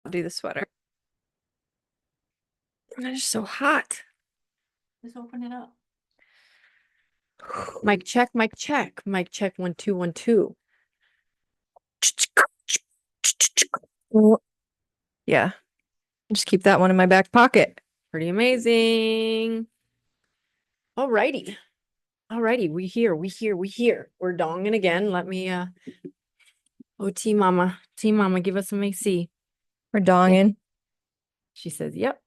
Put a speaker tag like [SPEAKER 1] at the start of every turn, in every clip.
[SPEAKER 1] I'll do the sweater. It's just so hot.
[SPEAKER 2] Just open it up.
[SPEAKER 1] Mic check, mic check, mic check. 1 2 1 2. Yeah, just keep that one in my back pocket. Pretty amazing. Alrighty. Alrighty, we here. We're donging again. Let me oh T Mama. T Mama, give us some AC.
[SPEAKER 2] We're donging.
[SPEAKER 1] She says, yep.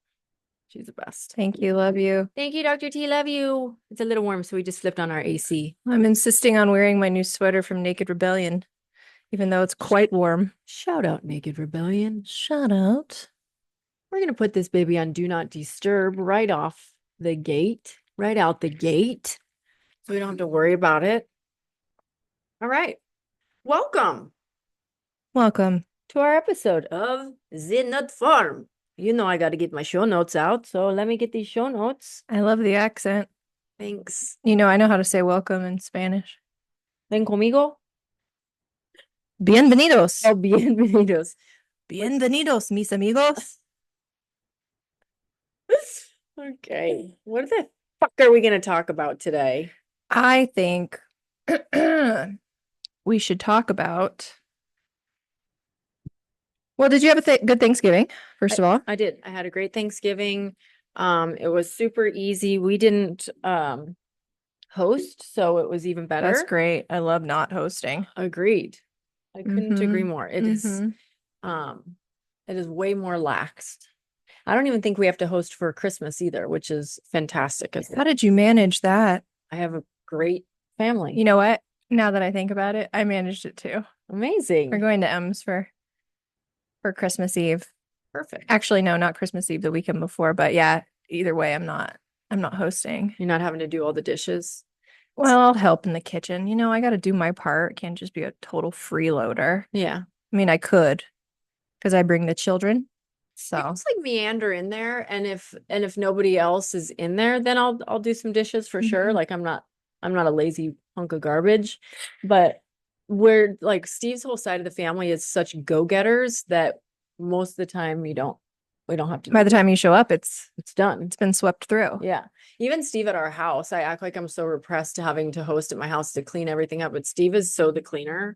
[SPEAKER 1] She's the best.
[SPEAKER 2] Thank you. Love you.
[SPEAKER 1] Thank you, Dr. T. Love you. It's a little warm, so we just flipped on our AC.
[SPEAKER 2] I'm insisting on wearing my new sweater from Naked Rebellion, even though it's quite warm.
[SPEAKER 1] Shout out, Naked Rebellion.
[SPEAKER 2] Shout out.
[SPEAKER 1] We're going to put this baby on Do Not Disturb right off the gate, right out the gate, so we don't have to worry about it. All right. Welcome
[SPEAKER 2] Welcome.
[SPEAKER 1] to our episode of The Nut Farm. You know I got to get my show notes out, so let me get these show notes.
[SPEAKER 2] I love the accent.
[SPEAKER 1] Thanks.
[SPEAKER 2] You know, I know how to say welcome in Spanish.
[SPEAKER 1] Ven conmigo.
[SPEAKER 2] Bienvenidos.
[SPEAKER 1] Oh, bienvenidos.
[SPEAKER 2] Bienvenidos, mis amigos.
[SPEAKER 1] Okay. What the fuck are we going to talk about today?
[SPEAKER 2] I think we should talk about. Well, did you have a good Thanksgiving, first of all?
[SPEAKER 1] I did. I had a great Thanksgiving. It was super easy. We didn't host, so it was even better.
[SPEAKER 2] That's great. I love not hosting.
[SPEAKER 1] Agreed. I couldn't agree more. It is way more laxed. I don't even think we have to host for Christmas either, which is fantastic.
[SPEAKER 2] How did you manage that?
[SPEAKER 1] I have a great family.
[SPEAKER 2] You know what? Now that I think about it, I managed it too.
[SPEAKER 1] Amazing.
[SPEAKER 2] We're going to M's for Christmas Eve.
[SPEAKER 1] Perfect.
[SPEAKER 2] Actually, no, not Christmas Eve, the weekend before, but yeah, either way, I'm not hosting.
[SPEAKER 1] You're not having to do all the dishes.
[SPEAKER 2] Well, I'll help in the kitchen. You know, I got to do my part. Can't just be a total freeloader.
[SPEAKER 1] Yeah.
[SPEAKER 2] I mean, I could because I bring the children. So
[SPEAKER 1] it's like meander in there, and if nobody else is in there, then I'll do some dishes for sure. Like I'm not a lazy hunk of garbage, but we're like Steve's whole side of the family is such go-getters that most of the time we don't have to.
[SPEAKER 2] By the time you show up, it's
[SPEAKER 1] done.
[SPEAKER 2] It's been swept through.
[SPEAKER 1] Yeah. Even Steve at our house, I act like I'm so repressed to having to host at my house to clean everything up, but Steve is so the cleaner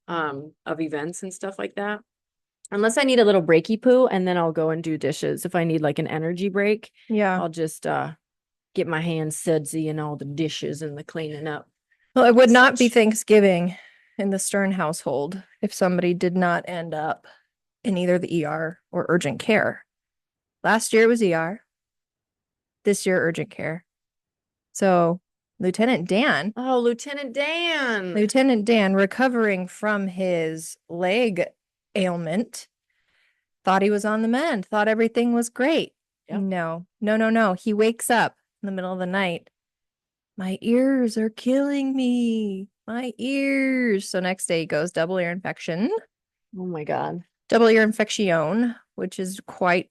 [SPEAKER 1] of events and stuff like that. Unless I need a little breaky poo, and then I'll go and do dishes. If I need like an energy break,
[SPEAKER 2] yeah,
[SPEAKER 1] I'll just get my hands sudsy and all the dishes and the cleaning up.
[SPEAKER 2] Well, it would not be Thanksgiving in the Stern household if somebody did not end up in either the ER or urgent care. Last year it was ER. This year, urgent care. So Lieutenant Dan.
[SPEAKER 1] Oh, Lieutenant Dan.
[SPEAKER 2] Lieutenant Dan, recovering from his leg ailment, thought he was on the mend, thought everything was great. Yep. No. He wakes up in the middle of the night. My ears are killing me. My ears. So next day he goes double ear infection.
[SPEAKER 1] Oh my God.
[SPEAKER 2] Double ear infection, which is quite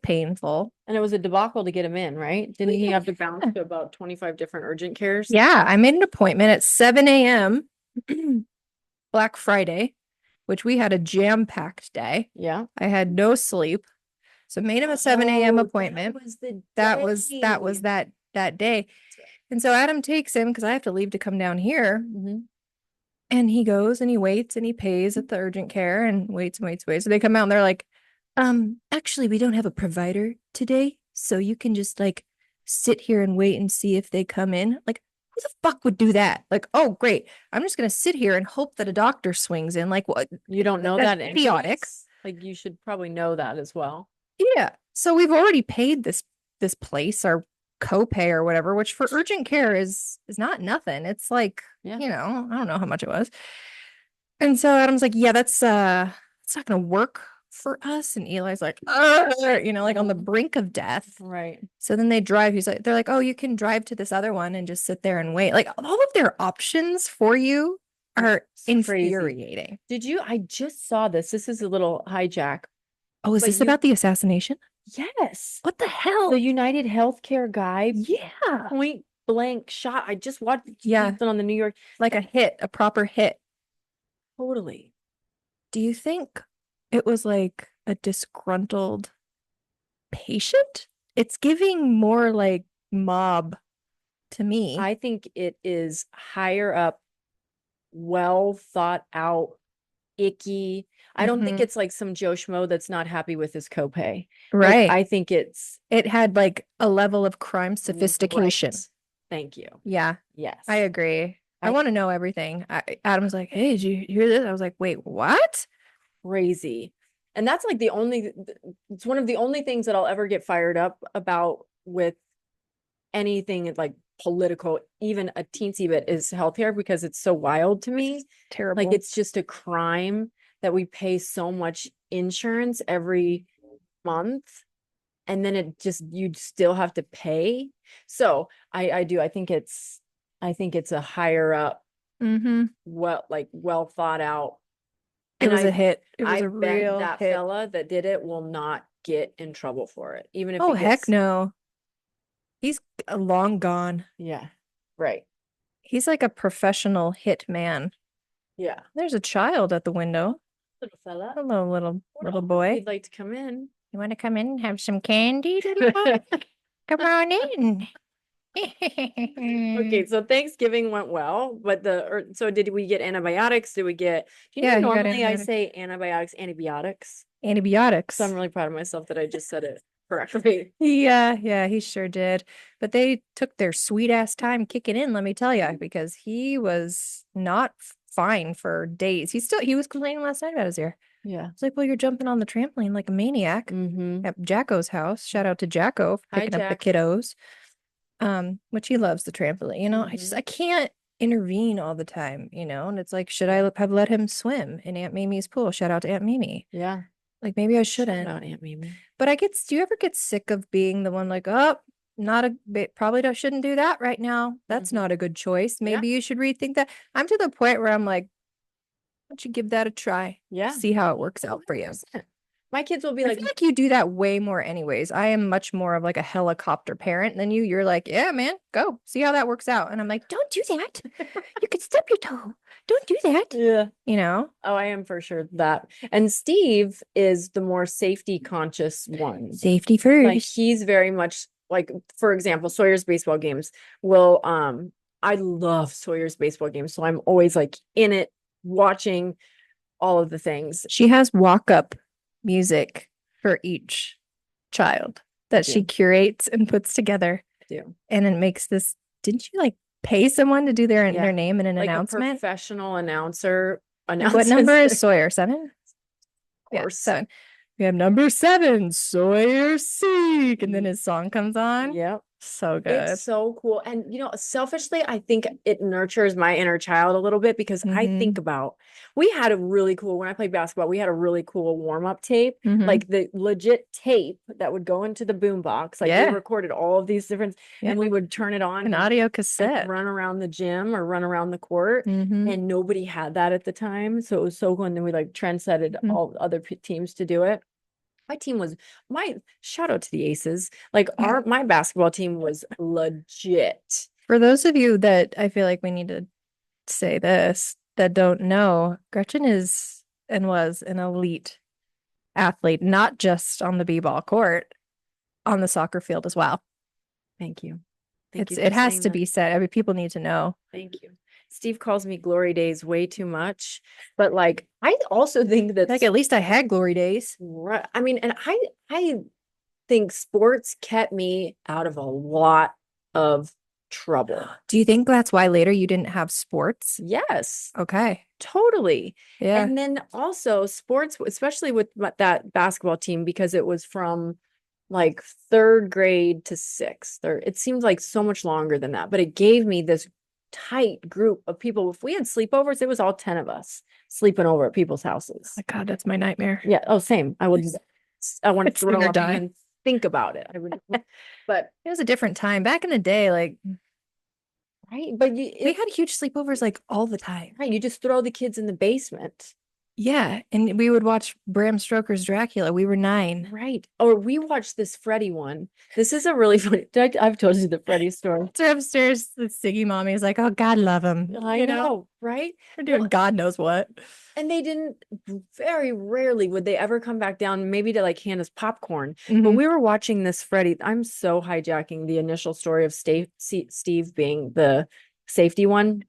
[SPEAKER 2] painful.
[SPEAKER 1] And it was a debacle to get him in, right? Didn't he have to bounce to about 25 different urgent cares?
[SPEAKER 2] Yeah, I made an appointment at 7 a.m. Black Friday, which we had a jam-packed day.
[SPEAKER 1] Yeah.
[SPEAKER 2] I had no sleep. So made him a 7 a.m. appointment.
[SPEAKER 1] That was
[SPEAKER 2] that day. And so Adam takes him because I have to leave to come down here. And he goes and he waits and he pays at the urgent care and waits. So they come out and they're like, actually, we don't have a provider today. So you can just like sit here and wait and see if they come in. Like, who the fuck would do that? Like, oh, great. I'm just going to sit here and hope that a doctor swings in. Like, what?
[SPEAKER 1] You don't know
[SPEAKER 2] That's
[SPEAKER 1] that
[SPEAKER 2] idiotic.
[SPEAKER 1] Like, you should probably know that as well.
[SPEAKER 2] Yeah. So we've already paid this place, our copay or whatever, which for urgent care is not nothing. It's like, I don't know how much it was. And so Adam's like, yeah, that's it's not going to work for us. And Eli's like, like on the brink of death.
[SPEAKER 1] Right.
[SPEAKER 2] So then they drive. They're like, oh, you can drive to this other one and just sit there and wait. Like all of their options for you are infuriating.
[SPEAKER 1] I just saw this. This is a little hijack.
[SPEAKER 2] Oh, is this about the assassination?
[SPEAKER 1] Yes.
[SPEAKER 2] What the hell?
[SPEAKER 1] The United Healthcare guy.
[SPEAKER 2] Yeah.
[SPEAKER 1] Point blank shot. I just watched
[SPEAKER 2] something
[SPEAKER 1] on the New York.
[SPEAKER 2] Like a proper hit.
[SPEAKER 1] Totally.
[SPEAKER 2] Do you think it was like a disgruntled patient. It's giving more like mob to me.
[SPEAKER 1] I think it is higher up, well thought out, icky. I don't think
[SPEAKER 2] Mhm.
[SPEAKER 1] it's like some Joe Schmo that's not happy with his copay. Like,
[SPEAKER 2] Right.
[SPEAKER 1] I think it's
[SPEAKER 2] It had like a level of crime sophistication.
[SPEAKER 1] right. Thank you.
[SPEAKER 2] Yeah, I
[SPEAKER 1] Yes.
[SPEAKER 2] agree. I
[SPEAKER 1] I
[SPEAKER 2] want to know everything. Adam's like, "Hey, did you hear this?" I was like, "Wait, what?"
[SPEAKER 1] crazy. And that's like the only, it's one of the only things that I'll ever get fired up about with anything like political, even a teensy bit, is healthcare, because it's so wild to me. Like,
[SPEAKER 2] Terrible.
[SPEAKER 1] it's just a crime that we pay so much insurance every month, and then it just, you still have to pay. So I do, I think it's a higher up,
[SPEAKER 2] Mm-hmm.
[SPEAKER 1] well, like, well thought out.
[SPEAKER 2] It
[SPEAKER 1] And
[SPEAKER 2] was a hit. It was
[SPEAKER 1] I
[SPEAKER 2] a
[SPEAKER 1] bet
[SPEAKER 2] real
[SPEAKER 1] that
[SPEAKER 2] hit.
[SPEAKER 1] fella that did it will not get in trouble for it, even if he
[SPEAKER 2] Oh, heck
[SPEAKER 1] gets,
[SPEAKER 2] no. He's long gone.
[SPEAKER 1] yeah, right.
[SPEAKER 2] He's like a professional hit man.
[SPEAKER 1] Yeah.
[SPEAKER 2] There's a child at the window.
[SPEAKER 1] Little fella.
[SPEAKER 2] Hello, little
[SPEAKER 1] If
[SPEAKER 2] boy.
[SPEAKER 1] you'd like to come in.
[SPEAKER 2] You want to come in and have some candy, little boy? Come on in.
[SPEAKER 1] Okay, so Thanksgiving went well, but so did we get antibiotics? Did we get, do you
[SPEAKER 2] Yeah,
[SPEAKER 1] know
[SPEAKER 2] he got
[SPEAKER 1] normally I
[SPEAKER 2] antibiotics.
[SPEAKER 1] say antibiotics? So I'm
[SPEAKER 2] Antibiotics.
[SPEAKER 1] really proud of myself that I just said it correctly.
[SPEAKER 2] Yeah, he sure did. But they took their sweet ass time kicking in, let me tell you, because he was not fine for days. He was complaining last night about his ear.
[SPEAKER 1] Yeah.
[SPEAKER 2] It's like, well, you're jumping on the trampoline like a maniac
[SPEAKER 1] Mm-hmm.
[SPEAKER 2] at Jacko's house. Shout out to Jacko for
[SPEAKER 1] Hi,
[SPEAKER 2] picking up the
[SPEAKER 1] Jack.
[SPEAKER 2] kiddos. Which he loves the trampoline.
[SPEAKER 1] Mm-hmm.
[SPEAKER 2] I can't intervene all the time. And it's like, should I have let him swim in Aunt Mimi's pool? Shout out to Aunt Mimi.
[SPEAKER 1] Yeah.
[SPEAKER 2] Like maybe I
[SPEAKER 1] Shout
[SPEAKER 2] shouldn't.
[SPEAKER 1] out Aunt Mimi.
[SPEAKER 2] But do you ever get sick of being the one like, oh, probably shouldn't do that right now. That's
[SPEAKER 1] Mm-hmm.
[SPEAKER 2] not a good choice.
[SPEAKER 1] Yeah.
[SPEAKER 2] Maybe you should rethink that. I'm to the point where I'm like, why don't you give that a try?
[SPEAKER 1] Yeah.
[SPEAKER 2] See how it works out for you.
[SPEAKER 1] 100%. My kids will be
[SPEAKER 2] I
[SPEAKER 1] like,
[SPEAKER 2] feel like you do that way more anyways. I am much more of like a helicopter parent than you. You're like, yeah, man, go see how that works out. And I'm like, don't do that. You could stub your toe. Don't do that.
[SPEAKER 1] yeah.
[SPEAKER 2] You know?
[SPEAKER 1] Oh, I am for sure that. And Steve is the more safety conscious one.
[SPEAKER 2] Safety
[SPEAKER 1] Like,
[SPEAKER 2] first.
[SPEAKER 1] he's very much like, for example, Sawyer's baseball games will, I love Sawyer's baseball games. So I'm always like in it, watching all of the things.
[SPEAKER 2] She has walk-up music for each child that she
[SPEAKER 1] do.
[SPEAKER 2] curates and puts together.
[SPEAKER 1] Do.
[SPEAKER 2] And it makes this, didn't you like pay someone to do their
[SPEAKER 1] Yeah.
[SPEAKER 2] name in an
[SPEAKER 1] Like a
[SPEAKER 2] announcement?
[SPEAKER 1] professional announcer
[SPEAKER 2] Like what
[SPEAKER 1] announces
[SPEAKER 2] number is
[SPEAKER 1] their
[SPEAKER 2] Sawyer? 7? Yeah,
[SPEAKER 1] course.
[SPEAKER 2] 7. We have number 7, Sawyer Seek, and then his song comes on.
[SPEAKER 1] Yep.
[SPEAKER 2] So good.
[SPEAKER 1] It's so cool. And, selfishly, I think it nurtures my inner child a little bit, because I think about, we had a really cool, when I played basketball, we had a really cool warm-up tape, like the legit tape that would go into the boombox. Like, we recorded all of these different, and we would turn it on
[SPEAKER 2] an audio cassette,
[SPEAKER 1] and run around the gym or run around the court. And nobody had that at the time. So it was so cool. And then we like trendsetted all other teams to do it. My team was, my shout out to the Aces. Like, my basketball team was legit.
[SPEAKER 2] For those of you that I feel like we need to say this that don't know, Gretchen is and was an elite athlete, not just on the b-ball court, on the soccer field as well.
[SPEAKER 1] Thank you. Thank you.
[SPEAKER 2] It has to be said. I mean, people need to know.
[SPEAKER 1] Thank you. Steve calls me glory days way too much, but like, I also think that,
[SPEAKER 2] Like, at least I had glory days.
[SPEAKER 1] I mean, and I think sports kept me out of a lot of trouble.
[SPEAKER 2] Do you think that's why later you didn't have sports?
[SPEAKER 1] Yes.
[SPEAKER 2] Okay.
[SPEAKER 1] Totally.
[SPEAKER 2] Yeah.
[SPEAKER 1] And then also sports, especially with that basketball team, because it was from like 3rd grade to 6th, or it seemed like so much longer than that, but it gave me this tight group of people. If we had sleepovers, it was all 10 of us sleeping over at people's houses.
[SPEAKER 2] Oh, God, that's my nightmare.
[SPEAKER 1] Yeah. Oh, same. I want to throw
[SPEAKER 2] or
[SPEAKER 1] up
[SPEAKER 2] die.
[SPEAKER 1] and think about it. I would, but
[SPEAKER 2] it was a different time back in the day. Like,
[SPEAKER 1] right. But
[SPEAKER 2] we had huge sleepovers like all the time.
[SPEAKER 1] right. You just throw the kids in the basement.
[SPEAKER 2] Yeah, and we would watch Bram Stoker's Dracula. We were 9.
[SPEAKER 1] Right. Or we watched this Freddy one. This is a really funny. I've told you the Freddy story.
[SPEAKER 2] So upstairs, the Siggy mommy is like, "Oh, God love him."
[SPEAKER 1] I
[SPEAKER 2] You know,
[SPEAKER 1] know, right?
[SPEAKER 2] they're doing
[SPEAKER 1] Well,
[SPEAKER 2] God knows what.
[SPEAKER 1] and they didn't, very rarely would they ever come back down, maybe to like hand us popcorn. But
[SPEAKER 2] Mhm.
[SPEAKER 1] we were watching this Freddy. I'm so hijacking the initial story of Steve being the safety one.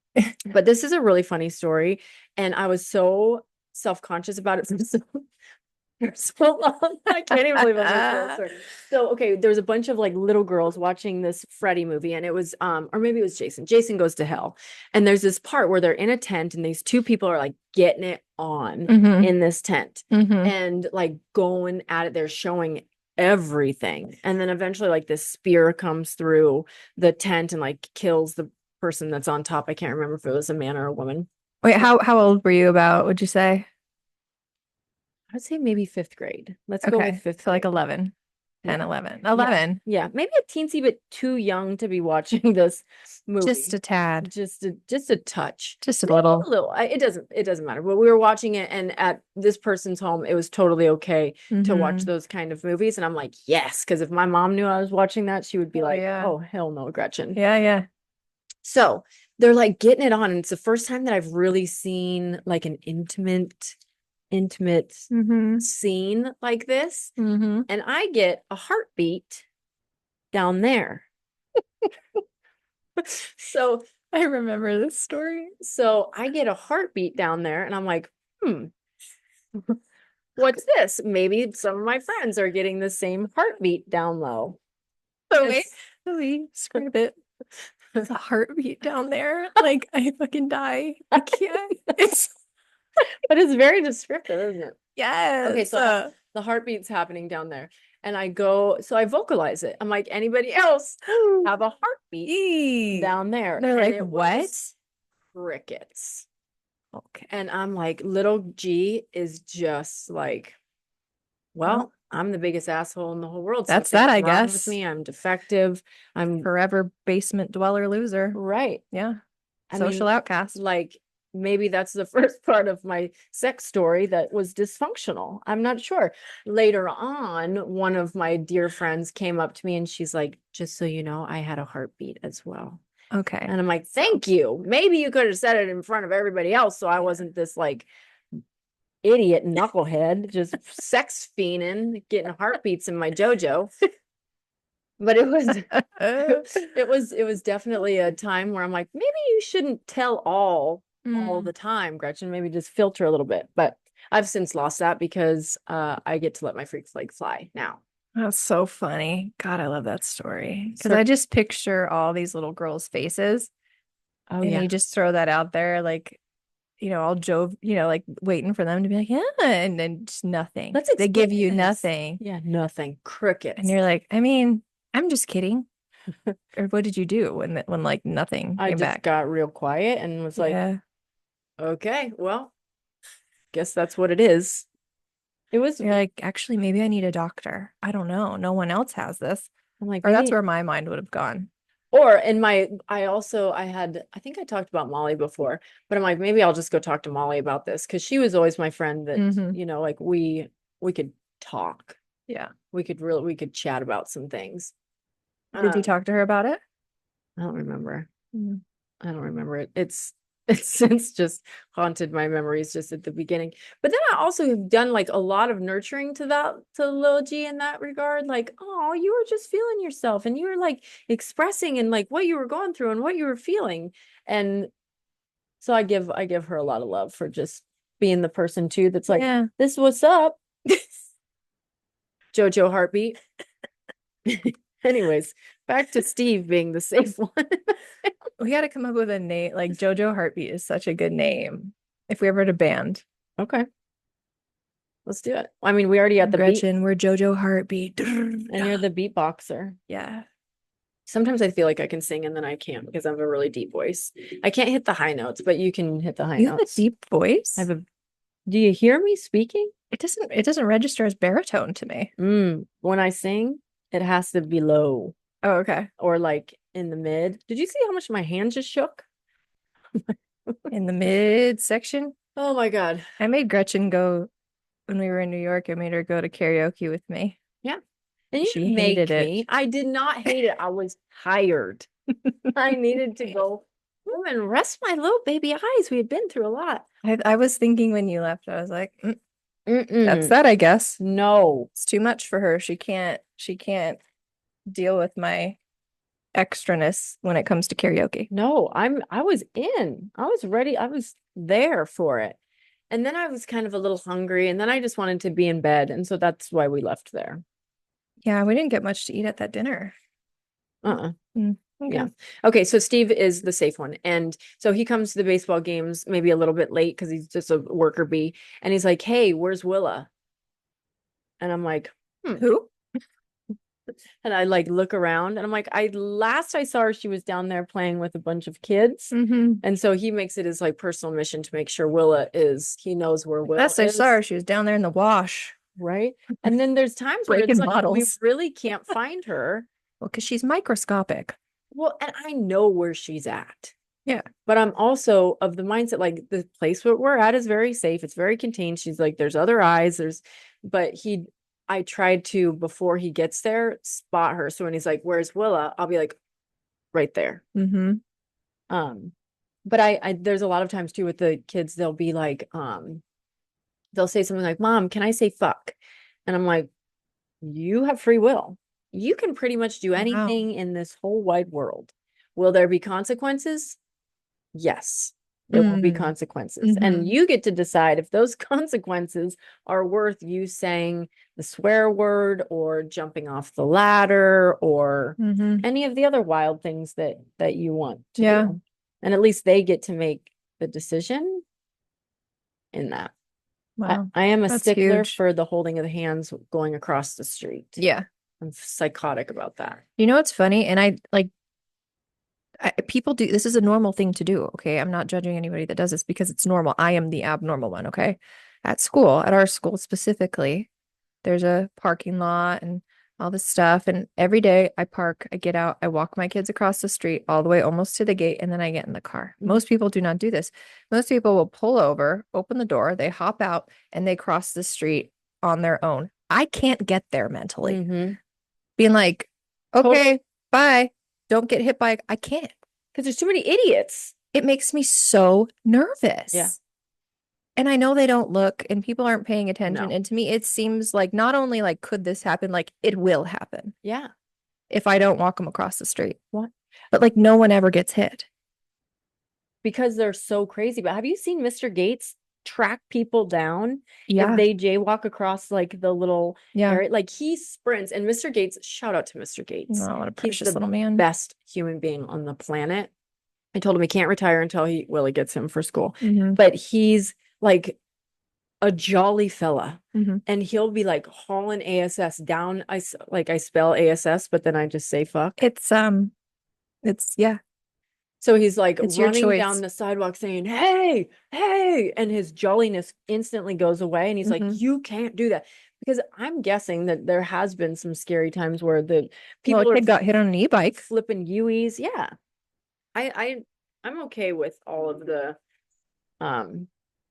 [SPEAKER 1] But this is a really funny story. And I was so self-conscious about it for so long. I can't even believe I'm gonna tell the story. So, okay, there was a bunch of like little girls watching this Freddy movie, and it was or maybe it was Jason. Jason Goes to Hell. And there's this part where they're in a tent and these two people are like getting it on
[SPEAKER 2] Mhm.
[SPEAKER 1] in this tent
[SPEAKER 2] Mhm.
[SPEAKER 1] and like going at it. They're showing everything. And then eventually like this spear comes through the tent and like kills the person that's on top. I can't remember if it was a man or a woman.
[SPEAKER 2] Wait, how old were you about, would you say?
[SPEAKER 1] I would say maybe fifth grade. Let's go with
[SPEAKER 2] Okay.
[SPEAKER 1] fifth
[SPEAKER 2] So like
[SPEAKER 1] grade.
[SPEAKER 2] 11, 10,
[SPEAKER 1] Yeah.
[SPEAKER 2] 11.
[SPEAKER 1] Yeah.
[SPEAKER 2] 11.
[SPEAKER 1] Yeah. Maybe a teensy bit too young to be watching this
[SPEAKER 2] Just
[SPEAKER 1] movie.
[SPEAKER 2] a tad.
[SPEAKER 1] Just a touch.
[SPEAKER 2] Just a
[SPEAKER 1] Maybe a
[SPEAKER 2] little.
[SPEAKER 1] little. It doesn't matter. But we were watching it and at this person's home, it was totally okay to watch
[SPEAKER 2] Mhm.
[SPEAKER 1] those kind of movies. And I'm like, yes, because if my mom knew I was watching that, she would be
[SPEAKER 2] Oh
[SPEAKER 1] like,
[SPEAKER 2] yeah.
[SPEAKER 1] oh, hell no, Gretchen.
[SPEAKER 2] Yeah, yeah.
[SPEAKER 1] So they're like getting it on. And it's the first time that I've really seen like an intimate
[SPEAKER 2] Mhm.
[SPEAKER 1] scene like this.
[SPEAKER 2] Mhm.
[SPEAKER 1] And I get a heartbeat down there. So
[SPEAKER 2] I remember this story.
[SPEAKER 1] I get a heartbeat down there and I'm like, hmm, what's this? Maybe some of my friends are getting the same heartbeat down low.
[SPEAKER 2] So wait,
[SPEAKER 1] It's
[SPEAKER 2] so we describe it. It's a heartbeat down there. Like I fucking die. I can't. It's
[SPEAKER 1] but it's very descriptive, isn't it? Okay,
[SPEAKER 2] yes.
[SPEAKER 1] so the heartbeat's happening down there. And I go, so I vocalize it. I'm like, anybody else have a heartbeat
[SPEAKER 2] Eee.
[SPEAKER 1] down there?
[SPEAKER 2] They're
[SPEAKER 1] And
[SPEAKER 2] like,
[SPEAKER 1] it
[SPEAKER 2] what?
[SPEAKER 1] was crickets.
[SPEAKER 2] Okay.
[SPEAKER 1] And I'm like, little G is just like,
[SPEAKER 2] Well,
[SPEAKER 1] well, I'm the biggest asshole in the whole world.
[SPEAKER 2] that's that,
[SPEAKER 1] Something's
[SPEAKER 2] I
[SPEAKER 1] wrong with
[SPEAKER 2] guess.
[SPEAKER 1] me. I'm defective. I'm
[SPEAKER 2] Forever basement dweller loser.
[SPEAKER 1] right.
[SPEAKER 2] Yeah.
[SPEAKER 1] I
[SPEAKER 2] Social
[SPEAKER 1] mean,
[SPEAKER 2] outcast.
[SPEAKER 1] like maybe that's the first part of my sex story that was dysfunctional. I'm not sure. Later on, one of my dear friends came up to me and she's like, just so you know, I had a heartbeat as well.
[SPEAKER 2] Okay.
[SPEAKER 1] And I'm like,
[SPEAKER 2] So
[SPEAKER 1] thank you. Maybe you could have said it in front of everybody else so I wasn't this like idiot knucklehead just sex fiending, getting heartbeats in my JoJo. But it was it was definitely a time where I'm like, maybe you shouldn't tell all
[SPEAKER 2] Mm,
[SPEAKER 1] the time, Gretchen. Maybe just filter a little bit. But I've since lost that because I get to let my freak flag fly now.
[SPEAKER 2] that's so funny. God, I love that story. Because
[SPEAKER 1] So,
[SPEAKER 2] I just picture all these little girls' faces
[SPEAKER 1] oh
[SPEAKER 2] and
[SPEAKER 1] yeah,
[SPEAKER 2] you just throw that out there, like, all Jove, like waiting for them to be like, yeah, and then just nothing.
[SPEAKER 1] let's
[SPEAKER 2] They give
[SPEAKER 1] explain
[SPEAKER 2] you
[SPEAKER 1] this.
[SPEAKER 2] nothing.
[SPEAKER 1] Yeah, nothing.
[SPEAKER 2] And
[SPEAKER 1] Crickets.
[SPEAKER 2] you're like, I mean, I'm just kidding. Or what did you do when like nothing
[SPEAKER 1] I
[SPEAKER 2] came
[SPEAKER 1] just
[SPEAKER 2] back?
[SPEAKER 1] got real quiet and was like,
[SPEAKER 2] Yeah.
[SPEAKER 1] okay, well, guess that's what it is. It was,
[SPEAKER 2] You're like, actually, maybe I need a doctor. I don't know. No one else has this.
[SPEAKER 1] I'm like,
[SPEAKER 2] Or that's
[SPEAKER 1] maybe
[SPEAKER 2] where my mind would have gone.
[SPEAKER 1] or in my, I had, I think I talked about Molly before, but I'm like, maybe I'll just go talk to Molly about this because she was always my friend that,
[SPEAKER 2] Hmm.
[SPEAKER 1] like we could talk.
[SPEAKER 2] Yeah.
[SPEAKER 1] We could chat about some things.
[SPEAKER 2] Did you
[SPEAKER 1] Uh,
[SPEAKER 2] talk to her about it?
[SPEAKER 1] I don't remember.
[SPEAKER 2] Mm.
[SPEAKER 1] I don't remember it. It's since just haunted my memories just at the beginning. But then I also have done like a lot of nurturing to Lil G in that regard. Like, oh, you were just feeling yourself and you were like expressing and like what you were going through and what you were feeling. And so I give her a lot of love for just being the person too that's like,
[SPEAKER 2] Yeah.
[SPEAKER 1] this what's up, JoJo Heartbeat. Anyways, back to Steve being the safe one.
[SPEAKER 2] We got to come up with a name. Like JoJo Heartbeat is such a good name. If we ever had a band.
[SPEAKER 1] Okay, let's do it. I mean, we already got the beat
[SPEAKER 2] Gretchen, we're JoJo Heartbeat.
[SPEAKER 1] and you're the beatboxer.
[SPEAKER 2] Yeah.
[SPEAKER 1] Sometimes I feel like I can sing and then I can't because I have a really deep voice. I can't hit the high notes, but you can hit the high
[SPEAKER 2] You have a
[SPEAKER 1] notes.
[SPEAKER 2] deep voice.
[SPEAKER 1] I have a, do you hear me speaking?
[SPEAKER 2] It doesn't register as baritone to me.
[SPEAKER 1] When I sing, it has to be low
[SPEAKER 2] Oh, okay.
[SPEAKER 1] or like in the mid. Did you see how much my hand just shook?
[SPEAKER 2] In the mid section.
[SPEAKER 1] Oh my God.
[SPEAKER 2] I made Gretchen go when we were in New York. I made her go to karaoke with me.
[SPEAKER 1] Yeah. And you
[SPEAKER 2] She
[SPEAKER 1] didn't
[SPEAKER 2] hated
[SPEAKER 1] make
[SPEAKER 2] it.
[SPEAKER 1] me. I did not hate it. I was tired. I needed to go home and rest my little baby eyes. We had been through a lot.
[SPEAKER 2] I was thinking when you left, I was like, that's
[SPEAKER 1] Mm-mm.
[SPEAKER 2] that, I guess.
[SPEAKER 1] No.
[SPEAKER 2] It's too much for her. She can't deal with my extraness when it comes to karaoke.
[SPEAKER 1] No, I was in. I was ready. I was there for it. And then I was kind of a little hungry and then I just wanted to be in bed. And so that's why we left there.
[SPEAKER 2] Yeah, we didn't get much to eat at that dinner.
[SPEAKER 1] Uh-uh.
[SPEAKER 2] Okay.
[SPEAKER 1] Yeah. Okay, so Steve is the safe one. And so he comes to the baseball games maybe a little bit late because he's just a worker bee. And he's like, "Hey, where's Willa?" And I'm like, "Hmm."
[SPEAKER 2] Who?
[SPEAKER 1] And I like look around and I'm like, I last I saw her, she was down there playing with a bunch of kids.
[SPEAKER 2] Mm-hmm.
[SPEAKER 1] And so he makes it his like personal mission to make sure he knows where Will
[SPEAKER 2] Last I saw
[SPEAKER 1] is.
[SPEAKER 2] her, she was down there in the wash
[SPEAKER 1] Right. And then there's times where it's
[SPEAKER 2] breaking
[SPEAKER 1] like we
[SPEAKER 2] bottles.
[SPEAKER 1] really can't find her.
[SPEAKER 2] Well, because she's microscopic.
[SPEAKER 1] Well, and I know where she's at.
[SPEAKER 2] Yeah.
[SPEAKER 1] But I'm also of the mindset like the place where we're at is very safe. It's very contained. She's like, there's other eyes. But I tried to, before he gets there, spot her. So when he's like, where's Willa? I'll be like, right there.
[SPEAKER 2] Mm-hmm.
[SPEAKER 1] Um, but there's a lot of times too with the kids, they'll be like, they'll say something like, Mom, can I say fuck? And I'm like, you have free will. You can pretty much do
[SPEAKER 2] Wow.
[SPEAKER 1] anything in this whole wide world. Will there be consequences? Yes, there will be
[SPEAKER 2] Mm.
[SPEAKER 1] consequences. And
[SPEAKER 2] Mm-hmm.
[SPEAKER 1] you get to decide if those consequences are worth you saying the swear word or jumping off the ladder or
[SPEAKER 2] Mm-hmm.
[SPEAKER 1] any of the other wild things that you want to
[SPEAKER 2] Yeah.
[SPEAKER 1] do. And at least they get to make the decision in that.
[SPEAKER 2] Wow.
[SPEAKER 1] I am a
[SPEAKER 2] That's
[SPEAKER 1] stickler
[SPEAKER 2] huge.
[SPEAKER 1] for the holding of the hands going across the street.
[SPEAKER 2] Yeah.
[SPEAKER 1] I'm psychotic about that.
[SPEAKER 2] You know what's funny? And people do this is a normal thing to do. Okay. I'm not judging anybody that does this because it's normal. I am the abnormal one. Okay. At our school specifically, there's a parking lot and all this stuff. And every day I park, I get out, I walk my kids across the street all the way almost to the gate, and then I get in the car. Most people do not do this. Most people will pull over, open the door, they hop out, and they cross the street on their own. I can't get there mentally.
[SPEAKER 1] Mm-hmm.
[SPEAKER 2] Being like,
[SPEAKER 1] Totally.
[SPEAKER 2] okay, bye. Don't get hit by, I can't.
[SPEAKER 1] Because there's too many idiots.
[SPEAKER 2] It makes me so nervous.
[SPEAKER 1] Yeah.
[SPEAKER 2] And I know they don't look and people aren't paying attention.
[SPEAKER 1] No.
[SPEAKER 2] And to me, it seems like not only like could this happen, like it will happen
[SPEAKER 1] Yeah.
[SPEAKER 2] if I don't walk them across the street.
[SPEAKER 1] What?
[SPEAKER 2] But like no one ever gets hit.
[SPEAKER 1] Because they're so crazy. But have you seen Mr. Gates track people down if
[SPEAKER 2] Yeah.
[SPEAKER 1] they jaywalk across like the little
[SPEAKER 2] Yeah.
[SPEAKER 1] area? Like he sprints, and Mr. Gates, shout out to Mr. Gates.
[SPEAKER 2] Oh, what a
[SPEAKER 1] He's
[SPEAKER 2] precious
[SPEAKER 1] the
[SPEAKER 2] little man.
[SPEAKER 1] best human being on the planet. I told him he can't retire until Willie gets him for school.
[SPEAKER 2] Mm-hmm.
[SPEAKER 1] But he's like a jolly fella.
[SPEAKER 2] Mm-hmm.
[SPEAKER 1] And he'll be like hauling ASS down. I spell ASS, but then I just say fuck.
[SPEAKER 2] It's yeah,
[SPEAKER 1] So he's like
[SPEAKER 2] it's your
[SPEAKER 1] running down
[SPEAKER 2] choice.
[SPEAKER 1] the sidewalk saying, "Hey, hey," and his jolliness instantly goes away. And he's like,
[SPEAKER 2] Mm-hmm.
[SPEAKER 1] "You can't do that." Because I'm guessing that there has been some scary times where the
[SPEAKER 2] Well,
[SPEAKER 1] people
[SPEAKER 2] a
[SPEAKER 1] are
[SPEAKER 2] kid got hit on an e-bike.
[SPEAKER 1] flipping U's. Yeah. I'm okay with all of the um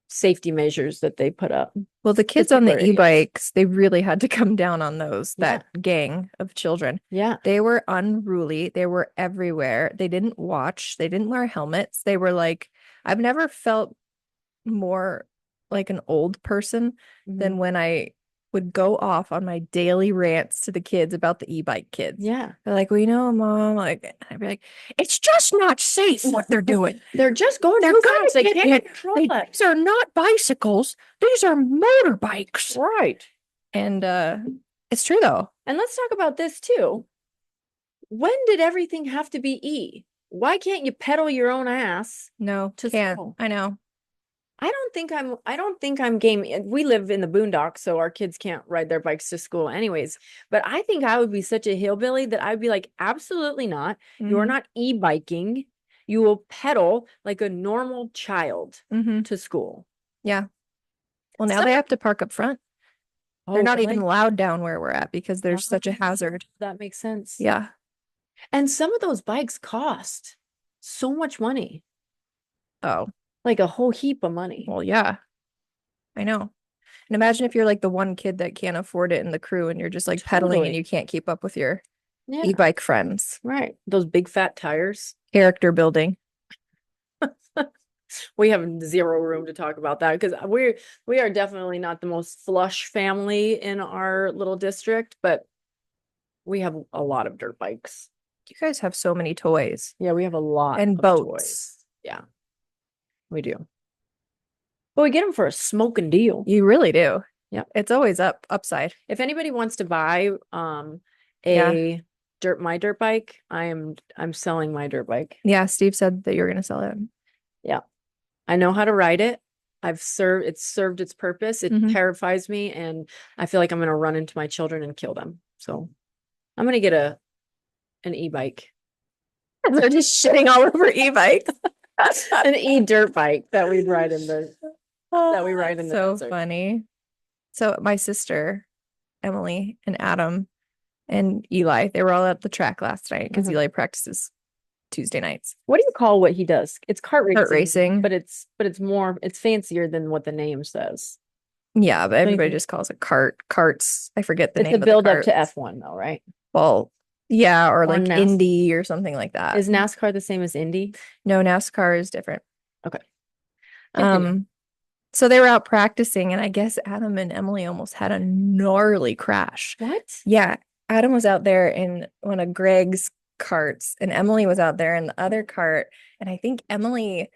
[SPEAKER 1] safety measures that they put up.
[SPEAKER 2] Well, the kids on
[SPEAKER 1] people
[SPEAKER 2] the
[SPEAKER 1] are idiots.
[SPEAKER 2] e-bikes, they really had to come down on those,
[SPEAKER 1] Yeah.
[SPEAKER 2] that gang of children.
[SPEAKER 1] Yeah.
[SPEAKER 2] They were unruly. They were everywhere. They didn't watch. They didn't wear helmets. They were like, I've never felt more like an old person than
[SPEAKER 1] Mhm.
[SPEAKER 2] when I would go off on my daily rants to the kids about the e-bike kids.
[SPEAKER 1] Yeah.
[SPEAKER 2] They're like, we know, Mom. Like, I'd be like, it's just not safe what they're doing.
[SPEAKER 1] They're just going
[SPEAKER 2] They're
[SPEAKER 1] too
[SPEAKER 2] gonna
[SPEAKER 1] fast. They
[SPEAKER 2] get
[SPEAKER 1] can't
[SPEAKER 2] hit.
[SPEAKER 1] control it.
[SPEAKER 2] These are not bicycles. These are motorbikes.
[SPEAKER 1] Right.
[SPEAKER 2] And it's true though.
[SPEAKER 1] And let's talk about this too. When did everything have to be E? Why can't you pedal your own ass
[SPEAKER 2] No,
[SPEAKER 1] to
[SPEAKER 2] can't.
[SPEAKER 1] school?
[SPEAKER 2] I know.
[SPEAKER 1] I don't think I'm game. We live in the boondocks, so our kids can't ride their bikes to school anyways. But I think I would be such a hillbilly that I'd be like, absolutely not. You are
[SPEAKER 2] Mhm.
[SPEAKER 1] not e-biking. You will pedal like a normal child
[SPEAKER 2] Mhm.
[SPEAKER 1] to school.
[SPEAKER 2] Yeah. Well, now
[SPEAKER 1] Some-
[SPEAKER 2] they have to park up front. They're
[SPEAKER 1] Oh,
[SPEAKER 2] not even
[SPEAKER 1] really?
[SPEAKER 2] allowed down where we're at because there's such a hazard.
[SPEAKER 1] That makes sense.
[SPEAKER 2] Yeah.
[SPEAKER 1] And some of those bikes cost so much money.
[SPEAKER 2] Oh,
[SPEAKER 1] Like a whole heap of money.
[SPEAKER 2] Well, yeah, I know. And imagine if you're like the one kid that can't afford it in the crew and you're just like pedaling and
[SPEAKER 1] Totally.
[SPEAKER 2] you can't keep up with your
[SPEAKER 1] Yeah.
[SPEAKER 2] e-bike friends.
[SPEAKER 1] Right. Those big fat tires.
[SPEAKER 2] Character building.
[SPEAKER 1] We have zero room to talk about that because we are definitely not the most flush family in our little district, but we have a lot of dirt bikes.
[SPEAKER 2] You guys have so many toys
[SPEAKER 1] Yeah, we have a lot
[SPEAKER 2] and
[SPEAKER 1] of
[SPEAKER 2] boats.
[SPEAKER 1] toys. Yeah, we do. But we get them for a smoking deal.
[SPEAKER 2] You really do.
[SPEAKER 1] Yeah.
[SPEAKER 2] It's always upside.
[SPEAKER 1] If anybody wants to buy
[SPEAKER 2] Yeah.
[SPEAKER 1] a my dirt bike, I'm selling my dirt bike.
[SPEAKER 2] Yeah, Steve said that you're gonna sell it.
[SPEAKER 1] Yeah. I know how to ride it. It's served its purpose. It
[SPEAKER 2] Mhm.
[SPEAKER 1] terrifies me and I feel like I'm gonna run into my children and kill them. So I'm gonna get an e-bike.
[SPEAKER 2] They're just shitting all over e-bikes.
[SPEAKER 1] An e-dirt bike that we ride in the
[SPEAKER 2] So
[SPEAKER 1] desert.
[SPEAKER 2] funny. So my sister, Emily and Adam and Eli, they were all at the track last night because
[SPEAKER 1] Mhm.
[SPEAKER 2] Eli practices Tuesday nights.
[SPEAKER 1] What do you call what he does? It's kart racing,
[SPEAKER 2] Kart racing.
[SPEAKER 1] but it's fancier than what the name says.
[SPEAKER 2] Yeah, but
[SPEAKER 1] you
[SPEAKER 2] everybody
[SPEAKER 1] think?
[SPEAKER 2] just calls it carts. I forget the
[SPEAKER 1] It's
[SPEAKER 2] name
[SPEAKER 1] a
[SPEAKER 2] of the
[SPEAKER 1] build up to
[SPEAKER 2] carts.
[SPEAKER 1] F1 though, right?
[SPEAKER 2] Well, yeah, or like
[SPEAKER 1] NAS
[SPEAKER 2] Indy or something like that.
[SPEAKER 1] Is NASCAR the same as Indy?
[SPEAKER 2] No, NASCAR is different.
[SPEAKER 1] Okay. Continue.
[SPEAKER 2] So they were out practicing, and I guess Adam and Emily almost had a gnarly crash.
[SPEAKER 1] What?
[SPEAKER 2] Yeah, Adam was out there in one of Greg's carts, and Emily was out there in the other cart. And I think Emily,